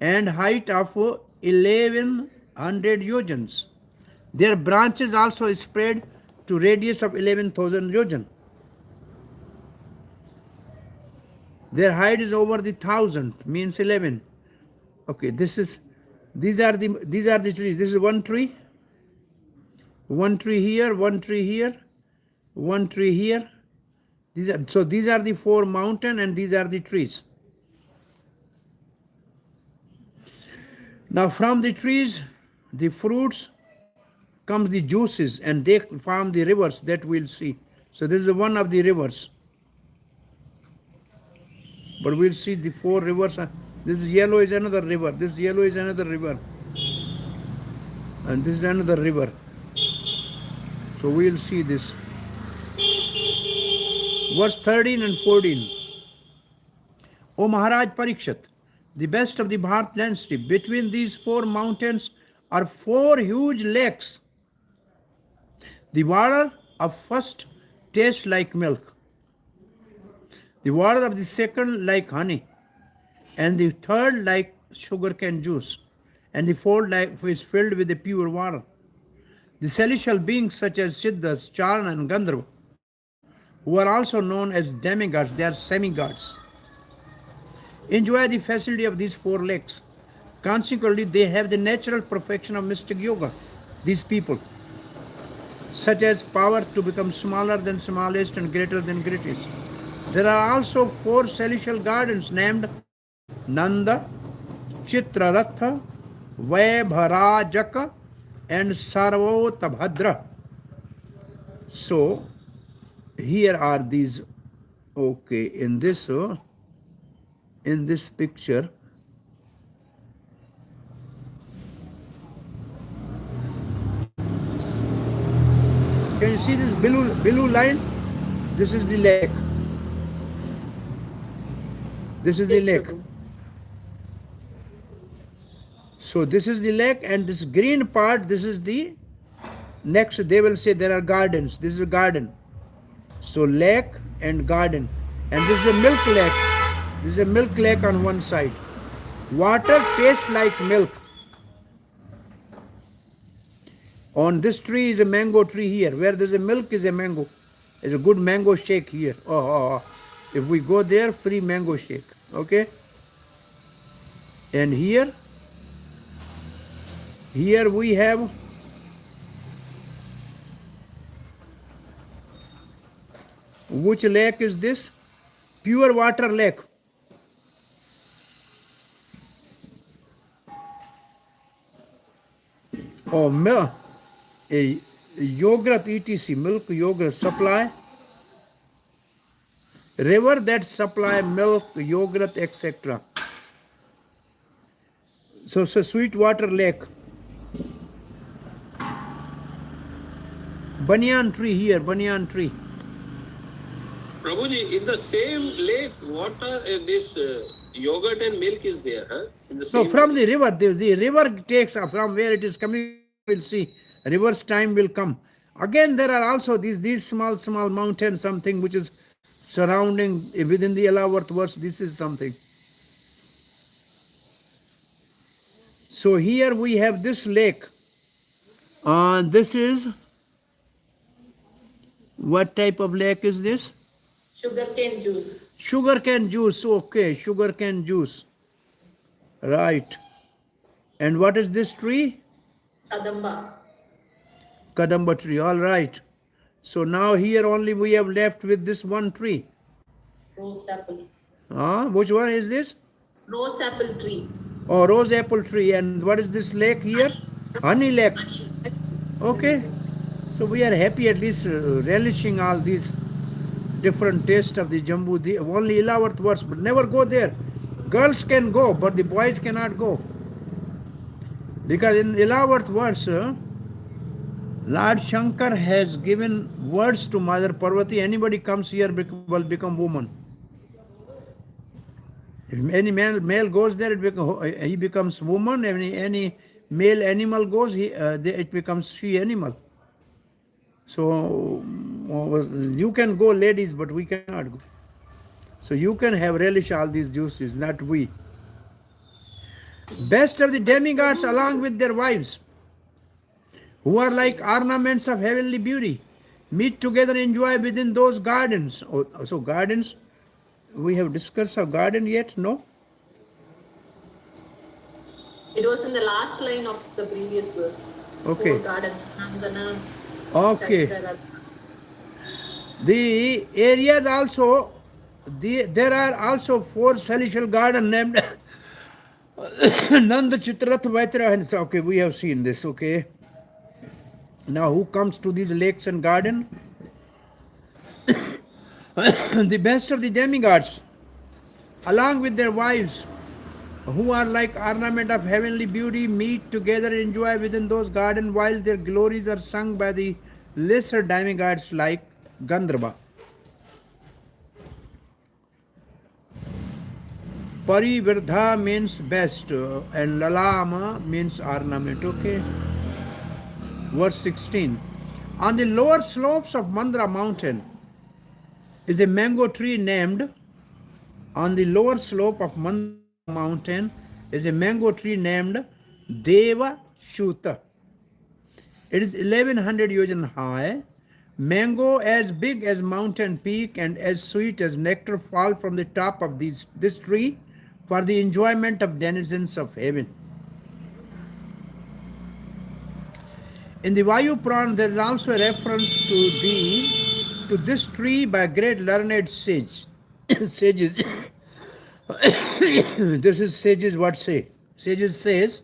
and height of 1100 yojans. Their branches also spread to radius of 11,000 yojan. Their height is over the 1,000, means 11. Okay, these are the trees. This is one tree here, one tree here, one tree here. These are the 4 mountains, and these are the trees. Now from the trees, the fruits, comes the juices, and they form the rivers that we'll see. So this is one of the rivers. But we'll see the 4 rivers. This is yellow is another river. This yellow is another river. And this is another river. So we'll see this. Verse 13 and 14. O Maharaj Parikshit, the best of the Bharat landscape, between these 4 mountains are 4 huge lakes. The water of first tastes like milk, the water of the second like honey, and the third like sugarcane juice, and the fourth like is filled with the pure water. The celestial beings such as Siddhas, Charana, and Gandharva, who are also known as demigods, they are semi-gods, enjoy the facility of these 4 lakes. Consequently, they have the natural perfection of mystic yoga, these people, such as power to become smaller than smallest and greater than greatest. There are also 4 celestial gardens named Nanda, Chitraratha, Vaibharajaka, and Sarvotabhadra. So, here are these, okay, in this picture, can you see this blue line? This is the lake. This is the lake. So this is the lake, and this green part, this is the next. They will say there are gardens. This is a garden. So lake and garden. And this is a milk lake. This is a milk lake on one side. Water tastes like milk. On this tree is a mango tree here. Where there's a milk is a mango. There's a good mango shake here. If we go there, free mango shake. Okay? And here we have which lake is this? Pure water lake. Oh, milk, a yogurt etc. Milk, yogurt supply. River that supply milk, yogurt, etc. So sweet water lake. Banyan tree here, banyan tree. Prabhuji, in the same lake, water, this yogurt and milk is there, huh? In the So same from the river, the river takes from where it is coming, we'll see. River's time will come. Again, there are also these small mountains, something which is surrounding within the 11th verse. This is something. So here we have this lake. This is, what type of lake is this? Sugarcane juice. Sugarcane juice, okay, sugarcane juice. Right. And what is this tree? Kadamba. Kadamba tree, all right. So now here only we have left with this one tree. Rose apple. Which one is this? Rose apple tree. Oh, rose apple tree. And what is this lake here? Honey lake. Okay. So we are happy at least relishing all these different tastes of the Jambu. The only 11th verse, but never go there. Girls can go, but the boys cannot go. Because in 11th verse, Lord Shankar has given words to Mother Parvati. Anybody comes here will become woman. If any male goes there, he becomes woman. Any male animal goes, it becomes she animal. So you can go, ladies, but we cannot go. So you can have relish all these juices, not we. Best of the demigods along with their wives, who are like ornaments of heavenly beauty, meet together, enjoy within those gardens. So gardens, we have discussed a garden yet? No? It was in the last line of the previous verse. Okay. 4 gardens. Nandana, Okay. Shastriya. The areas also, there are also 4 celestial gardens named Nanda Chitrath Vaitra. Okay, we have seen this, okay. Now who comes to these lakes and garden? The best of the demigods, along with their wives, who are like ornament of heavenly beauty, meet together and enjoy within those gardens, while their glories are sung by the lesser demigods like Gandharva. Parivirdha means best, and Lalama means ornament, okay. Verse 16. On the lower slopes of Mandra mountain is a mango tree named, on the lower slope of Mandra mountain is a mango tree named Deva Shuta. It is 1100 yojan high. Mango as big as mountain peak and as sweet as nectar fall from the top of this tree for the enjoyment of denizens of heaven. In the Vayu Puran, there is also a reference to this tree by great learned sage. Sages. This is sages what say. Sages says,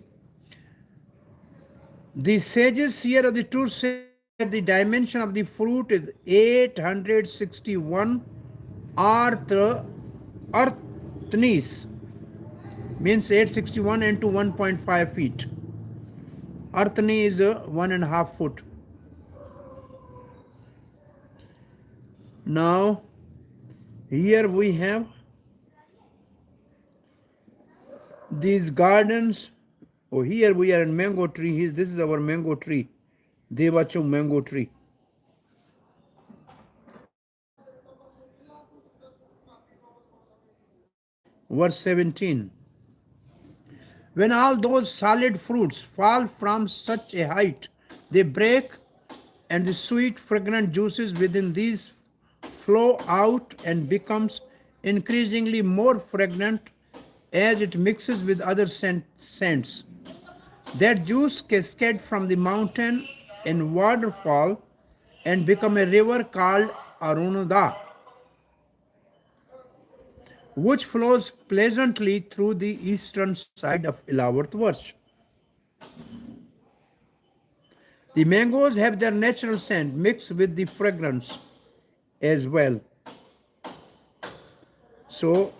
the sages here of the truth say that the dimension of the fruit is 861 arthnis, means 861 into 1.5 feet. Arthni is 1.5 foot. Now, here we have these gardens. Oh, here we are in mango tree. This is our mango tree. Devacham mango tree. Verse 17. When all those solid fruits fall from such a height They break, and the sweet, fragrant juices within these flow out and becomes increasingly more fragrant as it mixes with other scents. That juice cascades from the mountain in waterfall and become a river called Arunada, which flows pleasantly through the eastern side of Ilavartvarsh. The mangoes have their natural scent mixed with the fragrance as well. So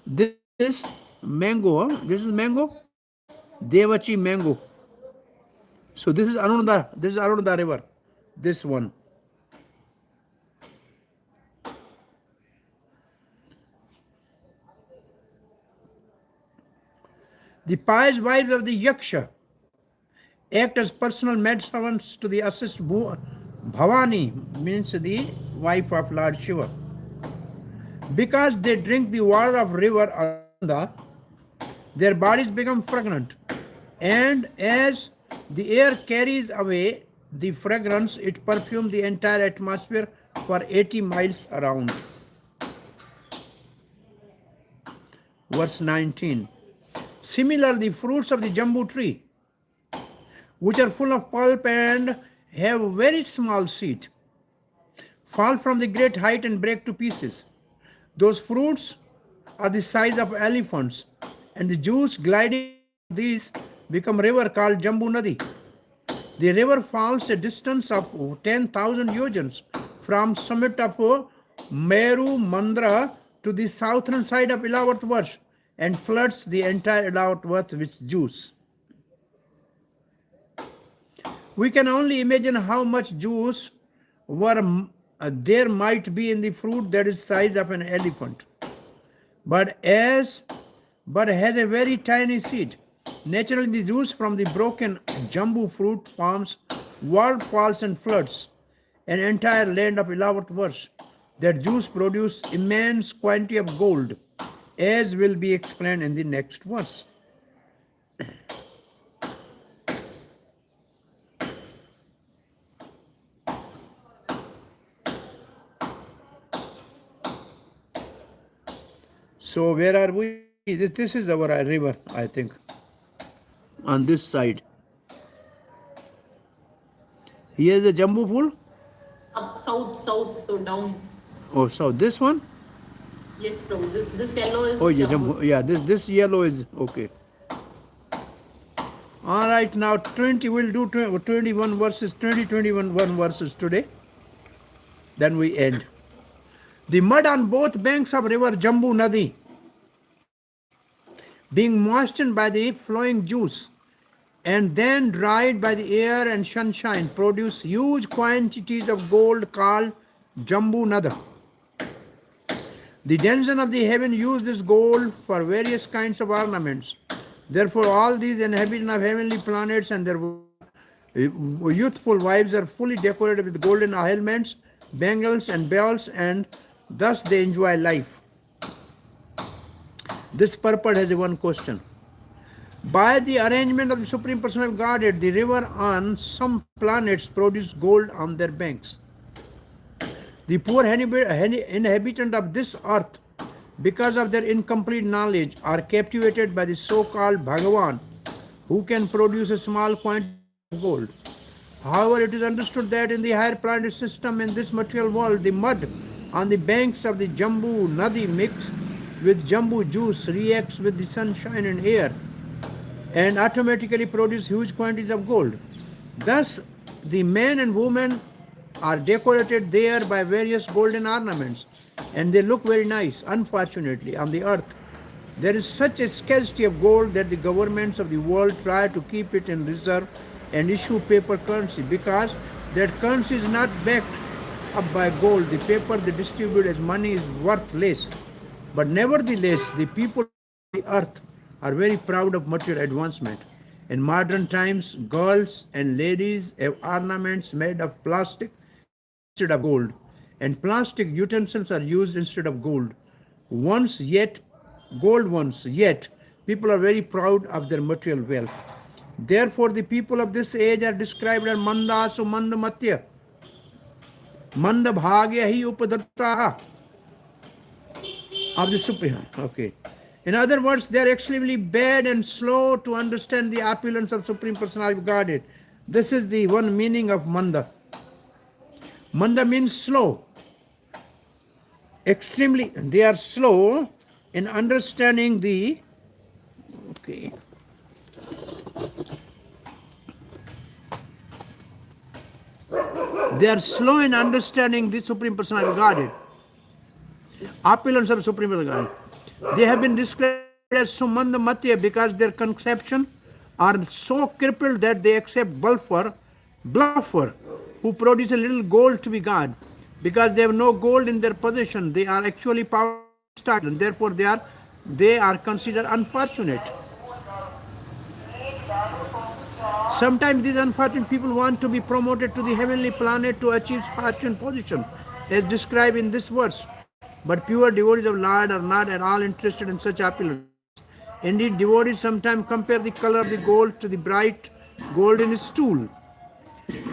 this is mango. This is mango, Devachi mango. So this is Arunada. This is Arunada river. This one. The pious wives of the Yaksha act as personal maidservants to the assist Bhavani, means the wife of Lord Shiva. Because they drink the water of river Arunada, their bodies become fragrant. And as the air carries away the fragrance, it perfumes the entire atmosphere for 80 miles around. Verse 19. Similarly, the fruits of the jambu tree, which are full of pulp and have a very small seed, fall from the great height and break to pieces. Those fruits are the size of elephants, and the juice gliding these become a river called Jambu Nadi. The river falls a distance of 10,000 yojans from summit of Meru Mandra to the southern side of Ilavartvarsh and floods the entire Ilavartvarsh with juice. We can only imagine how much juice there might be in the fruit that is size of an elephant, but has a very tiny seed. Naturally, the juice from the broken jambu fruit forms waterfalls and floods an entire land of Ilavartvarsh. That juice produces immense quantity of gold, as will be explained in the next verse. So where are we? This is our river, I think, on this side. Here is the Jambu pool. South, so down. Oh, so this one? Yes, Prabhu. This yellow is Oh, yeah, Jambu. yeah. This yellow is okay. All right, now 20. We'll do 21 verses, 21 verses today. Then we end. The mud on both banks of river Jambu Nadi, being moistened by the flowing juice and then dried by the air and sunshine, produce huge quantities of gold called Jambu Nada. The denizens of the heaven use this gold for various kinds of ornaments. Therefore, all these inhabitants of heavenly planets and their youthful wives are fully decorated with golden ailments, bangles, and bells, and thus they enjoy life. This purport has one question. By the arrangement of the Supreme Person of Godhead, the river on some planets produce gold on their banks. The poor inhabitant of this earth, because of their incomplete knowledge, are captivated by the so-called Bhagavan, who can produce a small quantity of gold. However, it is understood that in the higher planetary system in this material world, the mud on the banks of the Jambu Nadi mixed with Jambu juice reacts with the sunshine and air and automatically produce huge quantities of gold. Thus, the men and women are decorated there by various golden ornaments, and they look very nice. Unfortunately, on the earth, there is such a scarcity of gold that the governments of the world try to keep it in reserve and issue paper currency, because that currency is not backed up by gold. The paper they distribute as money is worthless. But nevertheless, the people of the earth are very proud of material advancement. In modern times, girls and ladies have ornaments made of plastic instead of gold, and plastic utensils are used instead of gold. Gold ones, yet people are very proud of their material wealth. Therefore, the people of this age are described as mandasu mandamatya, manda bhagya hi upadatta of the Supreme. Okay. In other words, they are extremely bad and slow to understand the opulence of Supreme Personality of Godhead. This is the one meaning of manda. Manda means slow. Extremely, they are slow in understanding the, okay, they are slow in understanding the Supreme Personality of Godhead, opulence of Supreme Personality. They have been described as Sumanda Matya because their conception are so crippled that they accept bluffer, who produce a little gold to be God. Because they have no gold in their possession, they are actually power started, and therefore they are considered unfortunate. Sometimes these unfortunate people want to be promoted to the heavenly planet to achieve fortune position, as described in this verse. But pure devotees of Lord are not at all interested in such opulence. Indeed, devotees sometimes compare the color of the gold to the bright gold in a stool.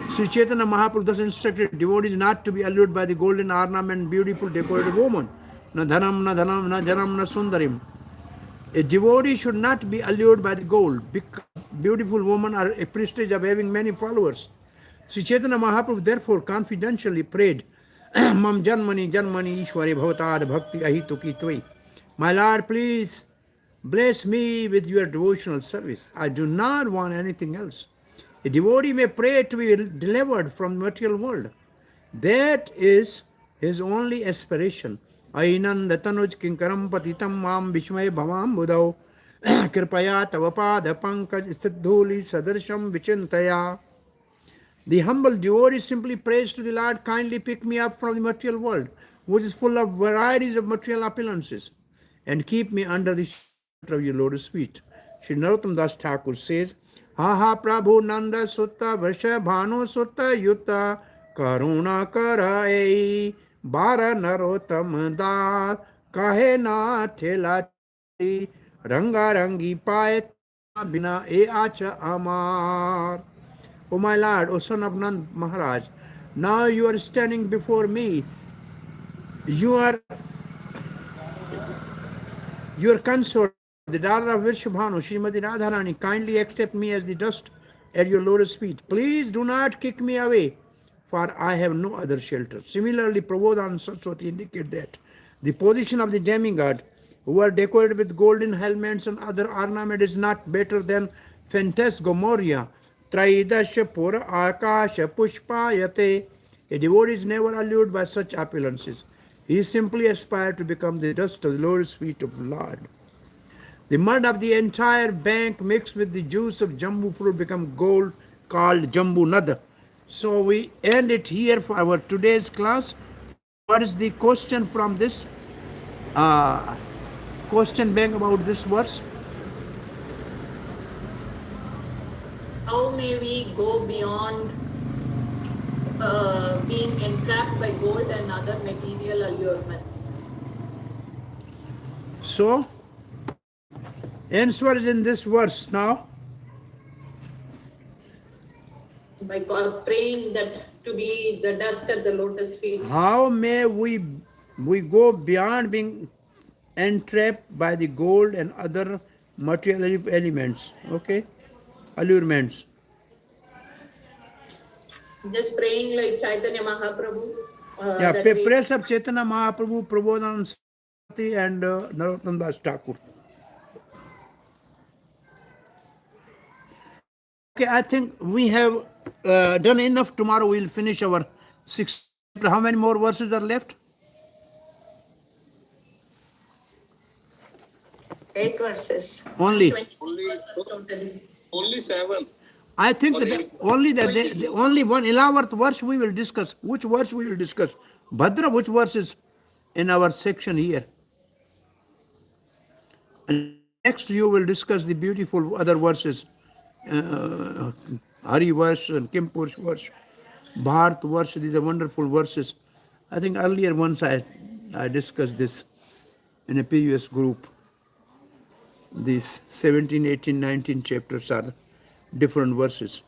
Sri Chaitanya Mahaprabhu thus instructed devotees not to be allured by the golden ornament and beautiful decorated woman. Na dhanam, na dhanam, na janam, na sundarim. A devotee should not be allured by the gold. Beautiful women are a prestige of having many followers. Sri Chaitanya Mahaprabhu therefore confidentially prayed, Mam janmani janmani ishwari bhavatad bhakti ahituki tvai. My Lord, please bless me with your devotional service. I do not want anything else. A devotee may pray to be delivered from the material world. That is his only aspiration. Ainanda tanuj kinkaram patitam mam vishmay bhavam budau kripaya tavapada pankaj stidhuli sadarsham vichintaya. The humble devotee simply prays to the Lord, kindly pick me up from the material world, which is full of varieties of material opulences, and keep me under the shelter of your lotus feet. Sri Narottam Das Thakur says, Ha ha Prabhu Nanda Sutta Varsha Bhanu Sutta Yutta Karuna Karai Bara Narottam Das Kahe Na Thela Ranga Rangi Paet Bina E Acha Amar. O my Lord, O son of Nand Maharaj, now you are standing before me. Your consort, the daughter of Vrishabhanu, Srimati Radharani, kindly accept me as the dust at your lotus feet. Please do not kick me away, for I have no other shelter. Similarly, Prabodhan and Saraswati indicate that the position of the demigod, who are decorated with golden helmets and other ornament, is not better than phantasmagoria. Traidasya pura akasha pushpayate. A devotee is never allured by such opulences. He simply aspired to become the dust of the lotus feet of the Lord. The mud of the entire bank mixed with the juice of jambu fruit become gold, called jambu nada. So we end it here for our today's class. What is the question from this question bank about this verse? How may we go beyond being entrapped by gold and other material allurements? So, answer is in this verse now. By praying that to be the dust at the lotus feet. How may we go beyond being entrapped by the gold and other material elements, okay, allurements? Just praying like Chaitanya Mahaprabhu. Prayers of Chaitanya Mahaprabhu, Prabodhan Saraswati and Narottam Das Thakur. Okay, I think we have done enough. Tomorrow we will finish our 6th chapter. How many more verses are left? 8 verses. Only. Only 7. I think that only one 11th verse we will discuss. Which verse we will discuss? Bhadra, which verse is in our section here? And next you will discuss the beautiful other verses. Hari verse and Kimpurush verse, Bharat verse. These are wonderful verses. I think earlier once I discussed this in a previous group. These 17, 18, 19 chapters are different verses.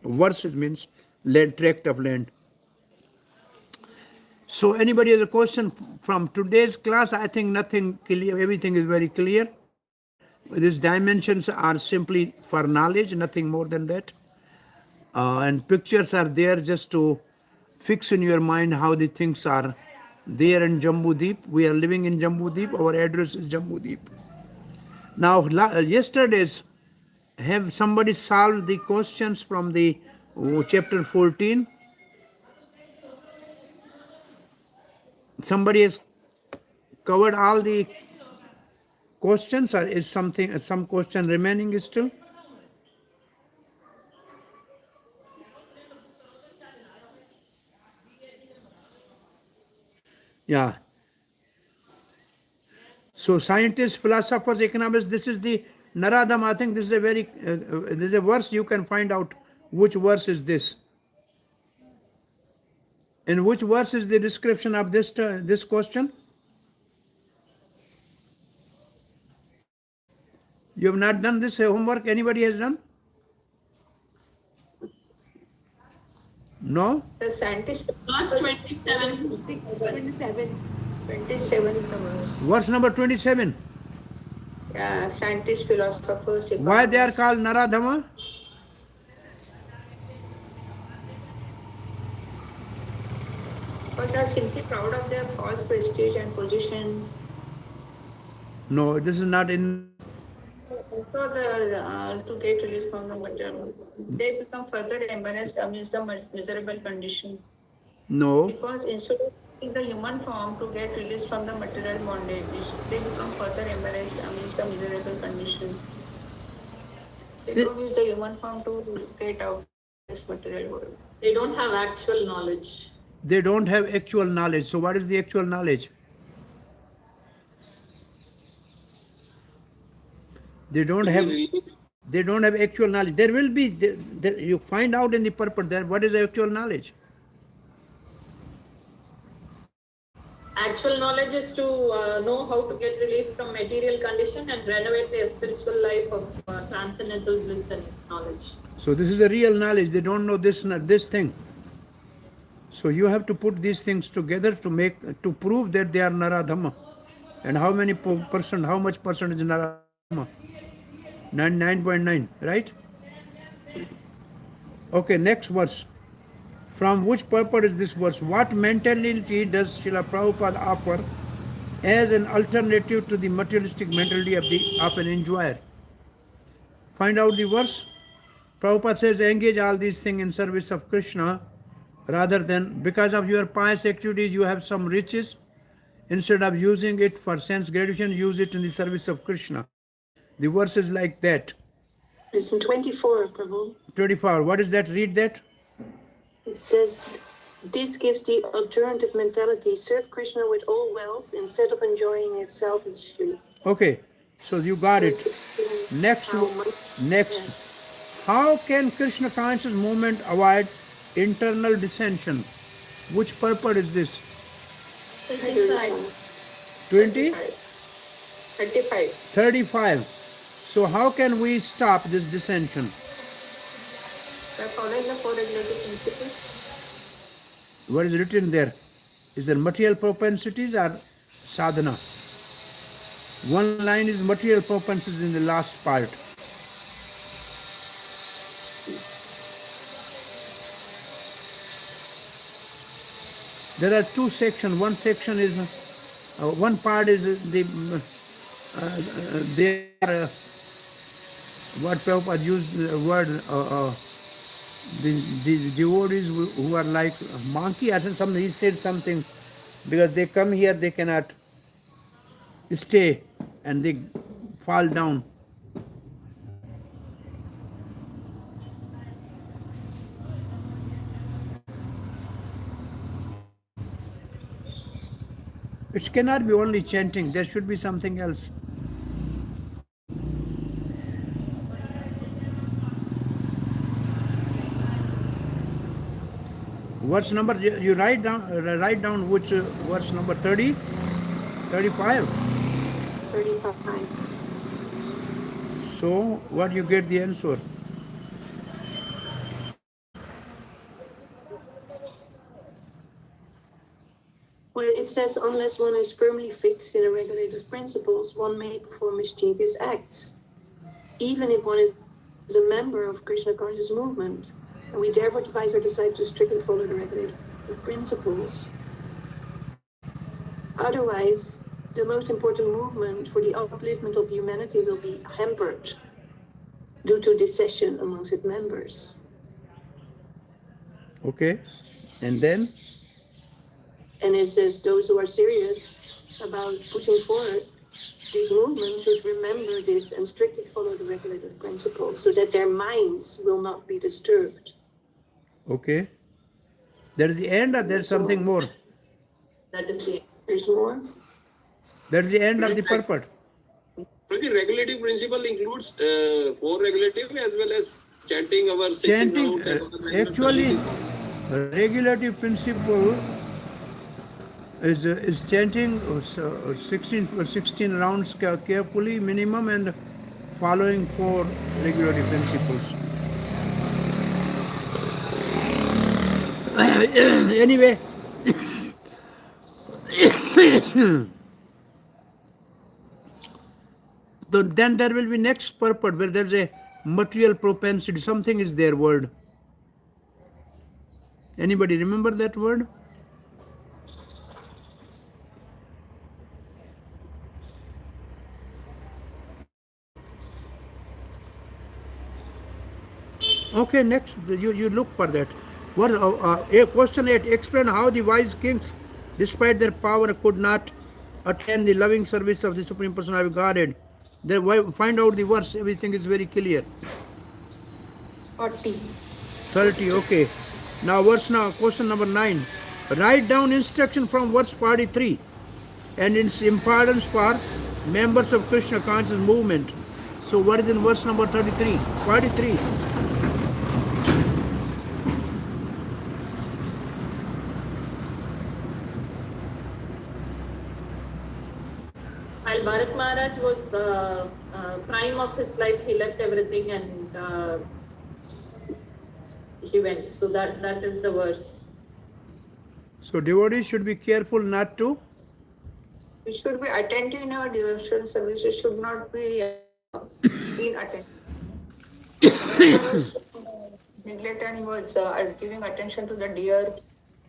Verses means land, tract of land. So anybody has a question from today's class? I think nothing clear, everything is very clear. These dimensions are simply for knowledge, nothing more than that. And pictures are there just to fix in your mind how the things are there in Jambu Deep. We are living in Jambu Deep. Our address is Jambu Deep. Now, yesterday's, have somebody solved the questions from the chapter 14? Somebody has covered all the questions, or is some question remaining still? Yeah. So scientists, philosophers, economists, this is the Naradam. I think this is a very, this is a verse you can find out which verse is this. In which verse is the description of this question? You have not done this homework? Anybody has done? No? The scientist. Verse 27. 27 is the verse. Verse number 27. Yeah, scientists, philosophers. Why they are economists. called Naradama? But they are simply proud of their false prestige and position. No, this is not in. Also, to get released from the material, they become further embarrassed amidst the miserable condition. No. Because instead of in the human form to get released from the material bondage, they become further embarrassed amidst the miserable condition. They don't use the human form to get out of this material world. They don't have actual knowledge. They don't have actual knowledge. So what is the actual knowledge? They don't have actual knowledge. There will be, you find out in the purport there, what is the actual knowledge? Actual knowledge is to know how to get relief from material condition and renovate their spiritual life of transcendental bliss and knowledge. So this is a real knowledge. They don't know this thing. So you have to put these things together to prove that they are Naradhamma. And how much percent is Naradhamma? 99.9, right? Okay, next verse. From which purport is this verse? What mentality does Srila Prabhupada offer as an alternative to the materialistic mentality of an enjoyer? Find out the verse. Prabhupada says, engage all these things in service of Krishna, rather than, because of your pious activities, you have some riches. Instead of using it for sense gratification, use it in the service of Krishna. The verse is like that. It's in 24, Prabhu. 24. What is that? Read that. It says, this gives the alternative mentality, serve Krishna with all wealth instead of enjoying it selfishly. Okay, so you got it. Next. How can Krishna conscious movement avoid internal dissension? Which purport is this? 20? 35. 35. So how can we stop this dissension? By following the four regulative principles. What is written there? Is there material propensities or sadhana? One line is material propensities in the last part. There are two sections. One section is, one part is what Prabhupada used the word, the devotees who are like monkey. I think he said something, because they come here, they cannot stay and they fall down. It cannot be only chanting, there should be something else. Verse number, you write down which verse number 30? 35? 35. So, what you get the answer? Well, it says, unless one is firmly fixed in the regulative principles, one may perform mischievous acts, even if one is a member of Krishna conscious movement. And we therefore advise our disciples to strictly follow the regulative principles. Otherwise, the most important movement for the upliftment of humanity will be hampered due to dissension amongst its members. Okay. And then? And it says those who are serious about pushing forward this movement should remember this and strictly follow the regulative principles so that their minds will not be disturbed. Okay. There is the end or there's something more? That is the There's more. That's the end of the purport. So the regulative principle includes 4 regulative as well as chanting our 16 Chanting, rounds and other regular actually, services. regulative principle is chanting 16 rounds carefully minimum and following 4 regulative principles. Anyway, so then there will be next purport where there's a material propensity, something is their word. Anybody remember that word? Okay, next you look for that. What question 8? Explain how the wise kings, despite their power, could not attain the loving service of the Supreme Personality of Godhead. Find out the verse. Everything is very clear. 40. 30. Okay. Now question number 9. Write down instruction from verse 43 and its importance for members of Krishna conscious movement. So what is in verse number 33? 43. While Bharat Maharaj was prime of his life, he left everything and he went. So that is the verse. So devotees should be careful not to. We should be attentive in our devotional service. We should not be inattentive. Neglect and was giving attention to the deer.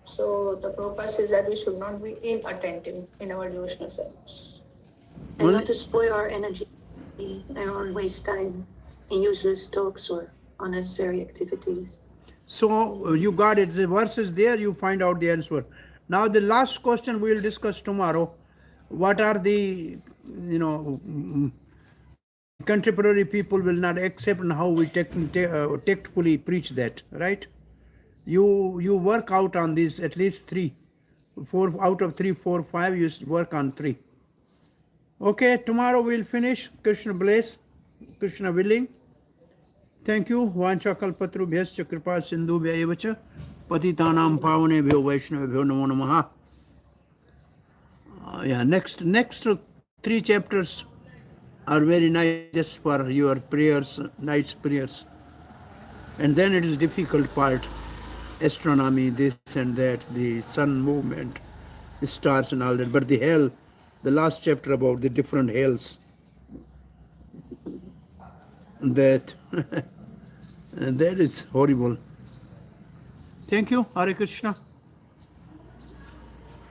So the purpose is that we should not be inattentive in our devotional service. And not to spoil our energy and waste time in useless talks or unnecessary activities. So you got it. The verse is there. You find out the answer. Now the last question we will discuss tomorrow. What are the contemporary people will not accept and how we tactfully preach that, right? You work out on these at least 3, 4 out of 3, 4, 5. You work on 3. Okay, tomorrow we'll finish. Krishna bless, Krishna willing. Thank you. Vancha kalpatrubhyascha kripa sindhubhya eva cha patitanam pavanebhyo vaishnavebhyo namo namaha. Yeah, next 3 chapters are very nice just for your prayers, night's prayers. And then it is difficult part, astronomy, this and that, the sun movement, the stars and all that. But the hell, the last chapter about the different hells, that and that is horrible. Thank you. Hare Krishna.